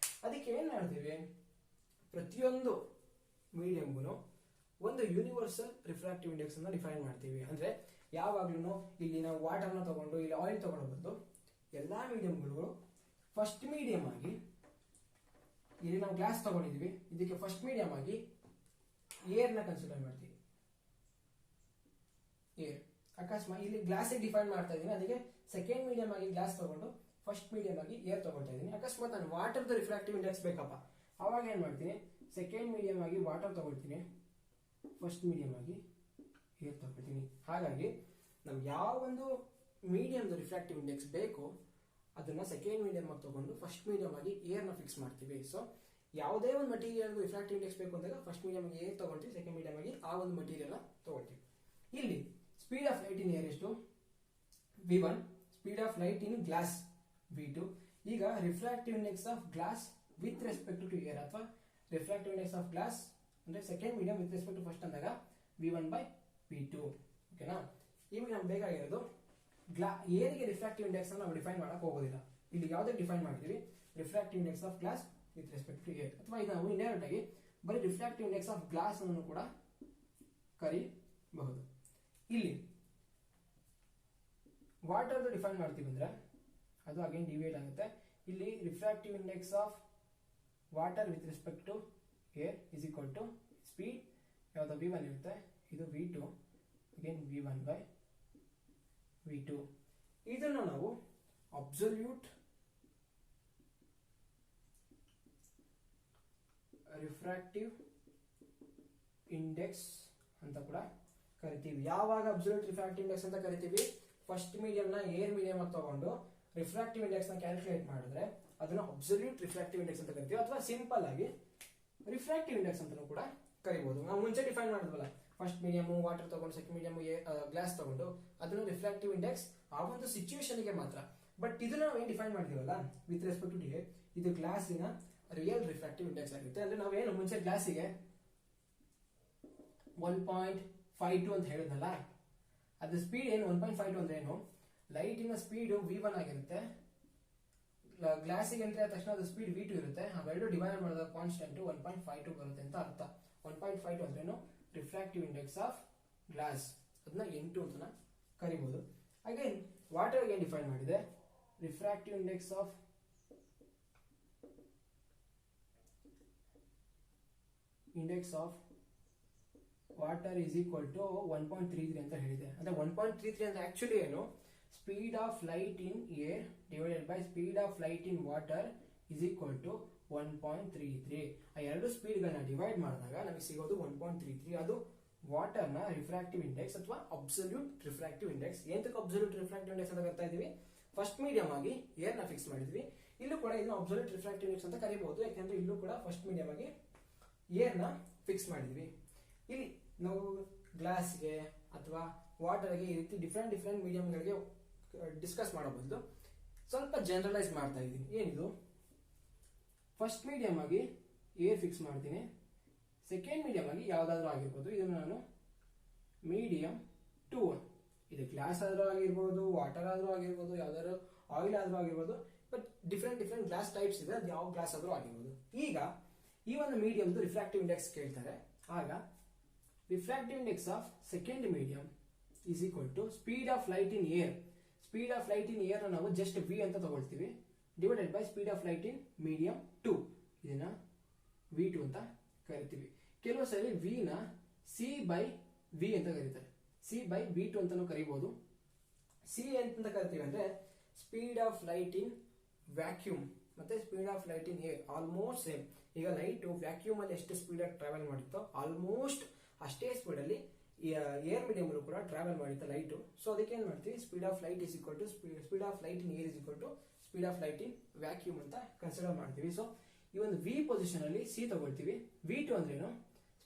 ಅದಕ್ಕೆ ಏನ್ ಮಾಡ್ತೀವಿ? ಪ್ರತಿಯೊಂದು ಮೀಡಿಯಂಗೂ ಒಂದು ಯೂನಿವರ್ಸಲ್ ರಿಫ್ರಾಕ್ಟಿವ್ ಇಂಡೆಕ್ಸ್ ಅನ್ನ ಡಿಫೈನ್ ಮಾಡ್ತೀವಿ. ಅಂದ್ರೆ ಯಾವಾಗ್ಲೂ ಇಲ್ಲಿ ನಾವು ವಾಟರ್ನ ತಗೊಂಡು ಇಲ್ಲಿ ಆಯಿಲ್ ತಗೊಳ್ಳೋ ಬದಲು ಎಲ್ಲಾ ಮೀಡಿಯಂಗಳು ಫಸ್ಟ್ ಮೀಡಿಯಂ ಆಗಿ, ಇಲ್ಲಿ ನಾವು ಗ್ಲಾಸ್ ತಗೊಂಡಿದೀವಿ, ಇದಕ್ಕೆ ಫಸ್ಟ್ ಮೀಡಿಯಂ ಆಗಿ ಏರ್ ನ ಕನ್ಸಿಡರ್ ಮಾಡ್ತೀವಿ. ಏರ್ ಅಕಸ್ಮಾತ್ ಇಲ್ಲಿ ಗ್ಲಾಸ್ ಡಿಫೈನ್ ಮಾಡ್ತಾ ಇದೀನಿ, ಅದಕ್ಕೆ ಸೆಕೆಂಡ್ ಮೀಡಿಯಂ ಆಗಿ ಗ್ಲಾಸ್ ತಗೊಂಡು ಫಸ್ಟ್ ಮೀಡಿಯಂ ಆಗಿ ಏರ್ ತಗೊಳ್ತಾ ಇದೀನಿ. ಅಕಸ್ಮಾತ್ ನಾನು ವಾಟರ್ ರಿಫ್ರಾಕ್ಟಿವ್ ಇಂಡೆಕ್ಸ್ ಬೇಕಪ್ಪ, ಅವಾಗ ಏನ್ ಮಾಡ್ತೀನಿ? ಸೆಕೆಂಡ್ ಮೀಡಿಯಂ ಆಗಿ ವಾಟರ್ ತಗೊಳ್ತೀನಿ, ಫಸ್ಟ್ ಮೀಡಿಯಂ ಆಗಿ ಏರ್ ತಗೊಳ್ತೀನಿ. ಹಾಗಾಗಿ ನಮ್ಗೆ ಯಾವ ಒಂದು ಮೀಡಿಯಂ ರಿಫ್ರಾಕ್ಟಿವ್ ಇಂಡೆಕ್ಸ್ ಬೇಕು ಅದನ್ನ ಸೆಕೆಂಡ್ ಮೀಡಿಯಂ ಆಗಿ ತಗೊಂಡು ಫಸ್ಟ್ ಮೀಡಿಯಂ ಆಗಿ ಏರ್ ನ ಫಿಕ್ಸ್ ಮಾಡ್ತೀವಿ. ಸೊ ಯಾವುದೇ ಒಂದು ಮಟೀರಿಯಲ್ ರಿಫ್ರಾಕ್ಟಿವ್ ಇಂಡೆಕ್ಸ್ ಬೇಕು ಅಂದಾಗ ಫಸ್ಟ್ ಮೀಡಿಯಂ ಆಗಿ ಏರ್ ತಗೊಳ್ತೀವಿ, ಸೆಕೆಂಡ್ ಮೀಡಿಯಂ ಆಗಿ ಆ ಒಂದು ಮಟೀರಿಯಲ್ ತಗೊಳ್ತೀವಿ. ಇಲ್ಲಿ speed of light in air ಎಷ್ಟು v1, speed of light in glass v2. ಈಗ refractive index of glass with respect to air ಅಥವಾ ರಿಫ್ರಾಕ್ಟಿವ್ ಇಂಡೆಕ್ಸ್ ಆಫ್ ಗ್ಲಾಸ್ ಅಂದ್ರೆ second medium with respect to first ಅಂದಾಗ v1/v2. ಓಕೆನಾ? ಇವಾಗ ನಮ್ಗೆ ಬೇಕಾಗಿರೋದು ಏರಿಗೆ ರಿಫ್ರಾಕ್ಟಿವ್ ಇಂಡೆಕ್ಸ್ ನಾವು ಡಿಫೈನ್ ಮಾಡಕ್ ಹೋಗೋದಿಲ್ಲ. ಇಲ್ಲಿ ಯಾವುದೇ ಡಿಫೈನ್ ಮಾಡ್ತೀವಿ refractive index of glass with respect to air, ಅಥವಾ ಇದು ನಾವು ಇಂಡೈರೆಕ್ಟ್ ಆಗಿ ಬರೀ ರಿಫ್ರಾಕ್ಟಿವ್ ಇಂಡೆಕ್ಸ್ ಆಫ್ ಗ್ಲಾಸ್ ಅನ್ನು ಕೂಡ ಕರೀಬಹುದು. ಇಲ್ಲಿ ವಾಟರ್ ಡಿಫೈನ್ ಮಾಡ್ತೀವಿ ಅಂದ್ರೆ ಅದು ಅಗೇನ್ ಡಿವೈಡ್ ಆಗುತ್ತೆ. ಇಲ್ಲಿ refractive index of water with respect to air is equal to speed ಯಾವ್ದು v1 ಇರುತ್ತೆ, ಇದು v2 ಅಗೇನ್ v1/v2. ಇದನ್ನು ನಾವು ಅಬ್ಸಲ್ಯೂಟ್ ರಿಫ್ರಾಕ್ಟಿವ್ ಇಂಡೆಕ್ಸ್ ಅಂತ ಕೂಡ ಕರಿತೀವಿ. ಯಾವಾಗ ಅಬ್ಸಲ್ಯೂಟ್ ರಿಫ್ರಾಕ್ಟಿವ್ ಇಂಡೆಕ್ಸ್ ಅಂತ ಕರಿತೀವಿ? ಫಸ್ಟ್ ಮೀಡಿಯಂ ನ ಏರ್ ಮೀಡಿಯಂ ಆಗಿ ತಗೊಂಡು ರಿಫ್ರಾಕ್ಟಿವ್ ಇಂಡೆಕ್ಸ್ ನ ಕ್ಯಾಲ್ಕುಲೇಟ್ ಮಾಡಿದ್ರೆ ಅದನ್ನ ಅಬ್ಸಲ್ಯೂಟ್ ರಿಫ್ರಾಕ್ಟಿವ್ ಇಂಡೆಕ್ಸ್ ಅಂತ ಕರಿತೀವಿ, ಅಥವಾ ಸಿಂಪಲ್ ಆಗಿ ರಿಫ್ರಾಕ್ಟಿವ್ ಇಂಡೆಕ್ಸ್ ಅಂತ ಕೂಡ ಕರಿಬಹುದು. ನಾವು ಮುಂಚೆ ಡಿಫೈನ್ ಮಾಡಿದ್ವಲ್ಲ, ಫಸ್ಟ್ ಮೀಡಿಯಂ ವಾಟರ್ ತಗೊಂಡು ಸೆಕೆಂಡ್ ಮೀಡಿಯಂ ಗ್ಲಾಸ್ ತಗೊಂಡು ಅದನ್ನ ರಿಫ್ರಾಕ್ಟಿವ್ ಇಂಡೆಕ್ಸ್ ಆ ಒಂದು ಸಿಚುವೇಶನ್ ಗೆ ಮಾತ್ರ. ಬಟ್ ಇದನ್ನ ನಾವು ಏನ್ ಡಿಫೈನ್ ಮಾಡಿದೀವಲ್ಲ ವಿತ್ ರೆಸ್ಪೆಕ್ಟ್ ಟು ಏರ್, ಇದು ಗ್ಲಾಸಿನ ರಿಯಲ್ ರಿಫ್ರಾಕ್ಟಿವ್ ಇಂಡೆಕ್ಸ್ ಆಗುತ್ತೆ. ಅಂದ್ರೆ ನಾವೇನು ಮುಂಚೆ ಗ್ಲಾಸಿಗೆ 1.52 ಅಂತ ಹೇಳಿದ್ನಲ್ಲ, ಅದ್ರ ಸ್ಪೀಡ್ ಏನು 1.52 ಅಂದ್ರೆ ಏನು, ಲೈಟಿನ ಸ್ಪೀಡ್ v1 ಆಗಿರುತ್ತೆ, ಗ್ಲಾಸಿಗೆ ಎಂಟ್ರಿ ಆದ ತಕ್ಷಣ ಅದು ಸ್ಪೀಡ್ v2 ಇರುತ್ತೆ. ಅವೆರಡು ಡಿವೈಡ್ ಮಾಡಿದ ಕಾನ್ಸ್ಟೆಂಟ್ 1.52 ಬರುತ್ತೆ ಅಂತ ಅರ್ಥ. 1.52 ಅಂದ್ರೇನು ರಿಫ್ರಾಕ್ಟಿವ್ ಇಂಡೆಕ್ಸ್ ಆಫ್ ಗ್ಲಾಸ್, ಅದನ್ನ 8 ಅಂತ ಕರಿಬಹುದು. ಅಗೇನ್ ವಾಟರ್ ಗೆ ಡಿಫೈನ್ ಮಾಡಿದೆ refractive index of water is equal to 1.33 ಅಂತ ಹೇಳಿದೆ. ಅಂದ್ರೆ 1.33 ಅಂದ್ರೆ ಆಕ್ಚುಲಿ ಏನು, speed of light in air divided by speed of light in water is equal to 1.33. ಆ ಎರಡು ಸ್ಪೀಡ್ ಗಳನ್ನ ಡಿವೈಡ್ ಮಾಡಿದಾಗ ನಮಗೆ ಸಿಗೋದು 1.33. ಅದು ವಾಟರ್ ನ ರಿಫ್ರಾಕ್ಟಿವ್ ಇಂಡೆಕ್ಸ್ ಅಥವಾ ಅಬ್ಸಲ್ಯೂಟ್ ರಿಫ್ರಾಕ್ಟಿವ್ ಇಂಡೆಕ್ಸ್. ಎಂತಕ್ಕೆ ಅಬ್ಸಲ್ಯೂಟ್ ರಿಫ್ರಾಕ್ಟಿವ್ ಇಂಡೆಕ್ಸ್ ಅಂತ ಕರ್ತಾ ಇದೀವಿ? ಫಸ್ಟ್ ಮೀಡಿಯಂ ಆಗಿ ಏರ್ ನ ಫಿಕ್ಸ್ ಮಾಡಿದ್ವಿ. ಇಲ್ಲೂ ಕೂಡ ಇದನ್ನ ಅಬ್ಸಲ್ಯೂಟ್ ರಿಫ್ರಾಕ್ಟಿವ್ ಇಂಡೆಕ್ಸ್ ಅಂತ ಕರಿಬಹುದು, ಯಾಕಂದ್ರೆ ಇಲ್ಲೂ ಕೂಡ ಫಸ್ಟ್ ಮೀಡಿಯಂ ಆಗಿ ಏರ್ ನ ಫಿಕ್ಸ್ ಮಾಡಿದ್ವಿ. ಇಲ್ಲಿ ನಾವು ಗ್ಲಾಸ್ಗೆ ಅಥವಾ ವಾಟರ್ಗೆ ಈ ರೀತಿ ಡಿಫ್ರೆಂಟ್ ಮೀಡಿಯಂಗಳಿಗೆ ಡಿಸ್ಕಸ್ ಮಾಡೋ ಬದಲು ಸ್ವಲ್ಪ ಜನರಲೈಸ್ ಮಾಡ್ತಾ ಇದ್ದೀನಿ. ಏನಿದು, ಫಸ್ಟ್ ಮೀಡಿಯಂ ಆಗಿ ಏರ್ ಫಿಕ್ಸ್ ಮಾಡ್ತೀನಿ, ಸೆಕೆಂಡ್ ಮೀಡಿಯಂ ಆಗಿ ಯಾವ್ದಾದ್ರು ಆಗಿರ್ಬೋದು, ಇದನ್ನು ನಾನು ಮೀಡಿಯಂ 2, ಇದು ಗ್ಲಾಸ್ ಆದ್ರೂ ಆಗಿರ್ಬೋದು, ವಾಟರ್ ಆದ್ರೂ ಆಗಿರ್ಬೋದು, ಯಾವ್ದಾದ್ರು ಆಯಿಲ್ ಆದ್ರೂ ಆಗಿರ್ಬೋದು, ಬಟ್ ಡಿಫ್ರೆಂಟ್ ಗ್ಲಾಸ್ ಟೈಪ್ಸ್ ಇದೆ, ಅದು ಯಾವ ಗ್ಲಾಸ್ ಆದ್ರೂ ಆಗಿರ್ಬೋದು. ಈಗ ಈ ಒಂದು ಮೀಡಿಯಂದು ರಿಫ್ರಾಕ್ಟಿವ್ ಇಂಡೆಕ್ಸ್ ಕೇಳ್ತಾರೆ, ಆಗ refractive index of second medium is equal to speed of light in air. Speed of light in air ನಾವು ಜಸ್ಟ್ v ಅಂತ ತಗೊಳ್ತೀವಿ, divided by speed of light in medium 2, ಇದನ್ನ v2 ಅಂತ ಕರಿತೀವಿ. ಕೆಲವು ಸರಿ v ನ c/v ಅಂತ ಕರೀತಾರೆ, c/v2 ಅಂತಾನು ಕರಿಬಹುದು. c ಅಂತ ಕರಿತೀವಿ ಅಂದ್ರೆ speed of light in vacuum ಮತ್ತೆ speed of light in air almost same. ಈಗ ಲೈಟ್ ವ್ಯಾಕ್ಯೂಮ್ ಅಲ್ಲಿ ಎಷ್ಟು ಸ್ಪೀಡ್ ಆಗಿ ಟ್ರಾವೆಲ್ ಮಾಡುತ್ತೋ ಆಲ್ಮೋಸ್ಟ್ ಅಷ್ಟೇ ಸ್ಪೀಡ್ ಅಲ್ಲಿ ಏರ್ ಮೀಡಿಯಂ ಕೂಡ ಟ್ರಾವೆಲ್ ಮಾಡುತ್ತೆ ಲೈಟ್. ಸೊ ಅದಕ್ಕೆ ಏನ್ ಮಾಡ್ತೀವಿ, speed of light is equal to speed of light in air is equal to speed of light in vacuum ಅಂತ ಕನ್ಸಿಡರ್ ಮಾಡ್ತೀವಿ. ಸೊ ಈ ಒಂದು ವಿ ಪೊಸಿಷನ್ ಅಲ್ಲಿ ಸಿ ತಗೊಳ್ತೀವಿ. v2 ಅಂದ್ರೇನು,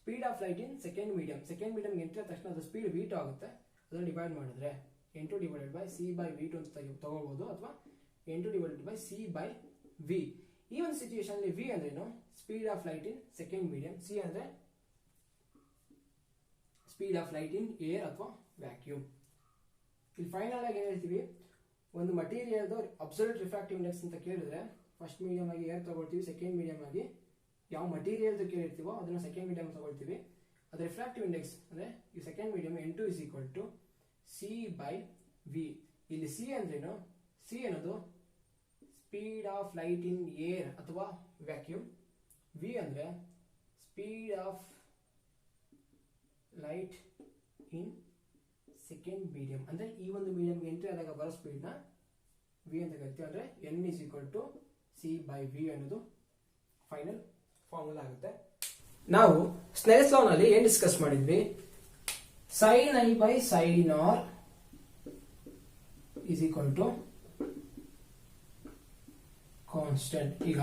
speed of light in second medium entry ಆದ ತಕ್ಷಣ ಅದು ಸ್ಪೀಡ್ v2 ಆಗುತ್ತೆ. ಅದನ್ನು ಡಿವೈಡ್ ಮಾಡಿದ್ರೆ 8 ಡಿವೈಡೆಡ್ ಬೈ c/v2 ಅಂತ ತಗೋಬಹುದು, ಅಥವಾ 8 ಡಿವೈಡೆಡ್ ಬೈ c/v. ಈ ಒಂದು ಸಿಚುಯೇಷನ್ ಅಲ್ಲಿ v ಅಂದ್ರೇನು, speed of light in second medium, c ಅಂದ್ರೆ speed of light in air ಅಥವಾ ವ್ಯಾಕ್ಯೂಮ್. ಇಲ್ಲಿ ಫೈನಲ್ ಆಗಿ ಏನ್ ಹೇಳ್ತೀವಿ, ಒಂದು ಮಟೀರಿಯಲ್ ಅಬ್ಸಲ್ಯೂಟ್ ರಿಫ್ರಾಕ್ಟಿವ್ ಇಂಡೆಕ್ಸ್ ಅಂತ ಕೇಳಿದ್ರೆ ಫಸ್ಟ್ ಮೀಡಿಯಂ ಆಗಿ ಏರ್ ತಗೊಳ್ತೀವಿ, ಸೆಕೆಂಡ್ ಮೀಡಿಯಂ ಆಗಿ ಯಾವ ಮಟೀರಿಯಲ್ ಕೇಳಿರ್ತೀವೋ ಅದನ್ನ ಸೆಕೆಂಡ್ ಮೀಡಿಯಂ ತಗೊಳ್ತೀವಿ. ಅದು ರಿಫ್ರಾಕ್ಟಿವ್ ಇಂಡೆಕ್ಸ್ ಅಂದ್ರೆ ಈ second medium n2 is equal to c/v. ಇಲ್ಲಿ ಸಿ ಅಂದ್ರೇನು, ಸಿ ಅನ್ನೋದು speed of light in air ಅಥವಾ ವ್ಯಾಕ್ಯೂಮ್, ವಿ ಅಂದ್ರೆ speed of light in second medium. ಅಂದ್ರೆ ಈ ಒಂದು ಮೀಡಿಯಂ ಎಂಟ್ರಿ ಆದಾಗ ಬರೋ ಸ್ಪೀಡ್ ನ ವಿ ಅಂತ ಕರಿತೀವಿ. ಅಂದ್ರೆ n is equal to c/v ಅನ್ನೋದು ಫೈನಲ್ ಫಾರ್ಮುಲಾ ಆಗುತ್ತೆ. ನಾವು ಸ್ನೆಲ್ಸ್ ಲಾ ನಲ್ಲಿ ಏನ್ ಡಿಸ್ಕಸ್ ಮಾಡಿದ್ವಿ, sin i by sin r is equal to constant. ಈಗ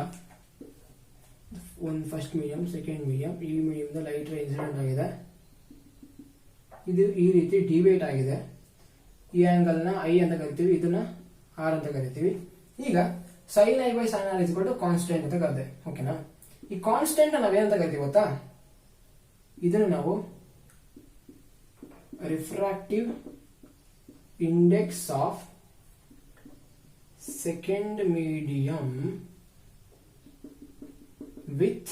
ಒಂದು ಫಸ್ಟ್ ಮೀಡಿಯಂ, ಸೆಕೆಂಡ್ ಮೀಡಿಯಂ, ಈ ಮೀಡಿಯಂ ಲೈಟ್ ರೇ ಇನ್ಸಿಡೆಂಟ್ ಆಗಿದೆ, ಇದು ಈ ರೀತಿ ಡಿವೇಟ್ ಆಗಿದೆ. ಈ ಆಂಗಲ್ ನ ಐ ಅಂತ ಕರಿತೀವಿ, ಇದನ್ನ ಆರ್ ಅಂತ ಕರಿತೀವಿ. ಈಗ sin i by sin r is equal to constant ಅಂತ ಕರೆದೆ. ಓಕೆನಾ? ಈ ಕಾನ್ಸ್ಟೆಂಟ್ ನಾವೇನಂತ ಕರಿತೀವಿ ಗೊತ್ತಾ? ಇದನ್ನು ನಾವು refractive index of second medium with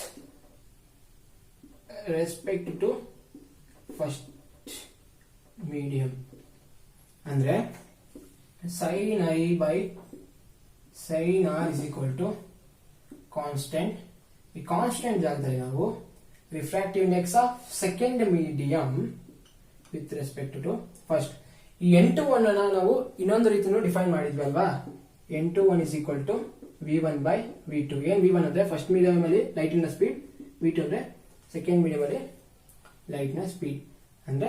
respect to first medium. ಅಂದ್ರೆ sin i by sin r is equal to constant. ಈ ಕಾನ್ಸ್ಟೆಂಟ್ ಜಾಗದಲ್ಲಿ ನಾವು refractive index of second medium with respect to first. ಈ N21 ನಾವು ಇನ್ನೊಂದು ರೀತಿನೂ ಡಿಫೈನ್ ಮಾಡಿದ್ವಿ ಅಲ್ವಾ? N21 is equal to V1 by V2. ಏನ್ V1 ಅಂದ್ರೆ ಫಸ್ಟ್ ಮೀಡಿಯಂ ಅಲ್ಲಿ ಲೈಟ್ ನ ಸ್ಪೀಡ್, V2 ಅಂದ್ರೆ ಸೆಕೆಂಡ್ ಮೀಡಿಯಂ ಅಲ್ಲಿ ಲೈಟ್ ನ ಸ್ಪೀಡ್. ಅಂದ್ರೆ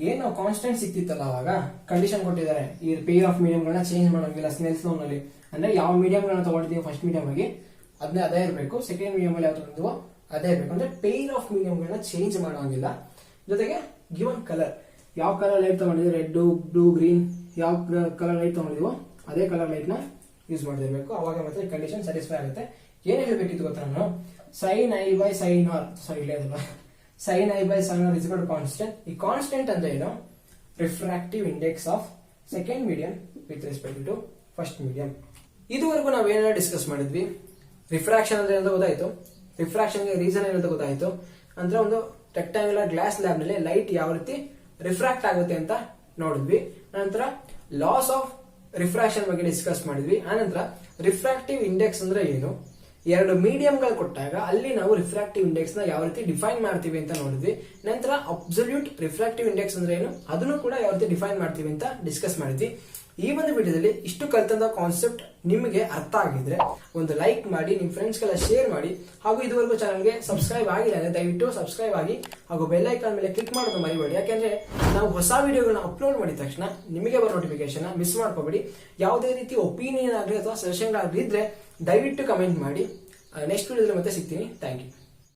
ಏನು ಕಾನ್ಸ್ಟೆಂಟ್ ಸಿಕ್ತಿತ್ತಲ್ಲ ಅವಾಗ ಕಂಡೀಷನ್ ಕೊಟ್ಟಿದ್ದಾರೆ, ಈ ಪೇರ್ ಆಫ್ ಮೀಡಿಯಂ ಗಳನ್ನ ಚೇಂಜ್ ಮಾಡೋಂಗಿಲ್ಲ ಸ್ನೆಲ್ಸ್ ಲಾ ನಲ್ಲಿ. ಅಂದ್ರೆ ಯಾವ ಮೀಡಿಯಂ ಗಳನ್ನ ತಗೊಳ್ತೀವಿ ಫಸ್ಟ್ ಮೀಡಿಯಂ ಆಗಿ ಅದನ್ನೇ ಅದೇ ಇರಬೇಕು, ಸೆಕೆಂಡ್ ಮೀಡಿಯಂ ಅಲ್ಲಿ ಯಾವ್ದು ಬಂದಿವೋ ಅದೇ ಇರಬೇಕು. ಅಂದ್ರೆ ಪೇರ್ ಆಫ್ ಮೀಡಿಯಂ ಗಳನ್ನ ಚೇಂಜ್ ಮಾಡೋಂಗಿಲ್ಲ. ಜೊತೆಗೆ ಗಿವನ್ ಕಲರ್, ಯಾವ ಕಲರ್ ಲೈಟ್ ತಗೊಂಡಿದ್ವಿ, ರೆಡ್, ಬ್ಲೂ, ಗ್ರೀನ್, ಯಾವ ಕಲರ್ ಲೈಟ್ ತಗೊಂಡಿದ್ವೋ ಅದೇ ಕಲರ್ ಲೈಟ್ ನ ಯೂಸ್ ಮಾಡದಿರಬೇಕು. ಅವಾಗ ಮತ್ತೆ ಕಂಡೀಷನ್ ಸ್ಯಾಟಿಸ್ಫೈ ಆಗುತ್ತೆ. ಏನ್ ಹೇಳ್ಬೇಕಿತ್ತು ಗೊತ್ತಾ ನಾನು? sin i by sin r, ಸಾರಿ ಇಲ್ಲ ಅದಲ್ಲ, sin i by sin r is equal to constant. ಈ ಕಾನ್ಸ್ಟೆಂಟ್ ಅಂದ್ರೆ ಏನು? Refractive index of second medium with respect to first medium. ಇದುವರೆಗೂ ನಾವೇನೆಲ್ಲ ಡಿಸ್ಕಸ್ ಮಾಡಿದ್ವಿ? ರಿಫ್ರಾಕ್ಷನ್ ಅಂದ್ರೆ ಏನಂತ ಗೊತ್ತಾಯ್ತು, ರಿಫ್ರಾಕ್ಷನ್ ಗೆ ರೀಸನ್ ಏನಂತ ಗೊತ್ತಾಯ್ತು. ಅಂದ್ರೆ ಒಂದು ರೆಕ್ಟಾಂಗ್ಯುಲರ್ ಗ್ಲಾಸ್ ಲ್ಯಾಬ್ ನಲ್ಲಿ ಲೈಟ್ ಯಾವ ರೀತಿ ರಿಫ್ರಾಕ್ಟ್ ಆಗುತ್ತೆ ಅಂತ ನೋಡಿದ್ವಿ. ನಂತರ ಲಾಸ್ ಆಫ್ ರಿಫ್ರಾಕ್ಷನ್ ಬಗ್ಗೆ ಡಿಸ್ಕಸ್ ಮಾಡಿದ್ವಿ. ಆನಂತರ ರಿಫ್ರಾಕ್ಟಿವ್ ಇಂಡೆಕ್ಸ್ ಅಂದ್ರೆ ಏನು, ಎರಡು ಮೀಡಿಯಂಗಳು ಕೊಟ್ಟಾಗ ಅಲ್ಲಿ ನಾವು ರಿಫ್ರಾಕ್ಟಿವ್ ಇಂಡೆಕ್ಸ್ ನ ಯಾವ ರೀತಿ ಡಿಫೈನ್ ಮಾಡ್ತೀವಿ ಅಂತ ನೋಡಿದ್ವಿ. ನಂತರ ಅಬ್ಸಲ್ಯೂಟ್ ರಿಫ್ರಾಕ್ಟಿವ್ ಇಂಡೆಕ್ಸ್ ಅಂದ್ರೆ ಏನು ಅದನ್ನು ಕೂಡ ಯಾವ ರೀತಿ ಡಿಫೈನ್ ಮಾಡ್ತೀವಿ ಅಂತ ಡಿಸ್ಕಸ್ ಮಾಡಿದ್ವಿ. ಈ ಒಂದು ವಿಡಿಯೋದಲ್ಲಿ ಇಷ್ಟು ಕಲಿತಂತ ಕಾನ್ಸೆಪ್ಟ್ ನಿಮಗೆ ಅರ್ಥ ಆಗಿದ್ರೆ ಒಂದು ಲೈಕ್ ಮಾಡಿ, ನಿಮ್ ಫ್ರೆಂಡ್ಸ್ ಗೆಲ್ಲ ಶೇರ್ ಮಾಡಿ, ಹಾಗೂ ಇದುವರೆಗೂ ಚಾನಲ್ಗೆ ಸಬ್ಸ್ಕ್ರೈಬ್ ಆಗಿಲ್ಲ ಅಂದ್ರೆ ದಯವಿಟ್ಟು ಸಬ್ಸ್ಕ್ರೈಬ್ ಆಗಿ, ಹಾಗೂ ಬೆಲ್ ಐಕಾನ್ ಮೇಲೆ ಕ್ಲಿಕ್ ಮಾಡೋದು ಮರಿಬೇಡಿ. ಯಾಕೆಂದ್ರೆ ನಾವು ಹೊಸ ವಿಡಿಯೋಗಳನ್ನ ಅಪ್ಲೋಡ್ ಮಾಡಿದ ತಕ್ಷಣ ನಿಮಗೆ ಬರೋ ನೋಟಿಫಿಕೇಶನ್ ಮಿಸ್ ಮಾಡ್ಕೋಬೇಡಿ. ಯಾವುದೇ ರೀತಿ ಒಪಿನಿಯನ್ ಆಗಲಿ ಅಥವಾ ಸಜೆಷನ್ ಆಗಲಿ ಇದ್ರೆ ದಯವಿಟ್ಟು ಕಮೆಂಟ್ ಮಾಡಿ. ನೆಕ್ಸ್ಟ್ ವಿಡಿಯೋದಲ್ಲಿ ಮತ್ತೆ ಸಿಗ್ತೀನಿ. Thank you.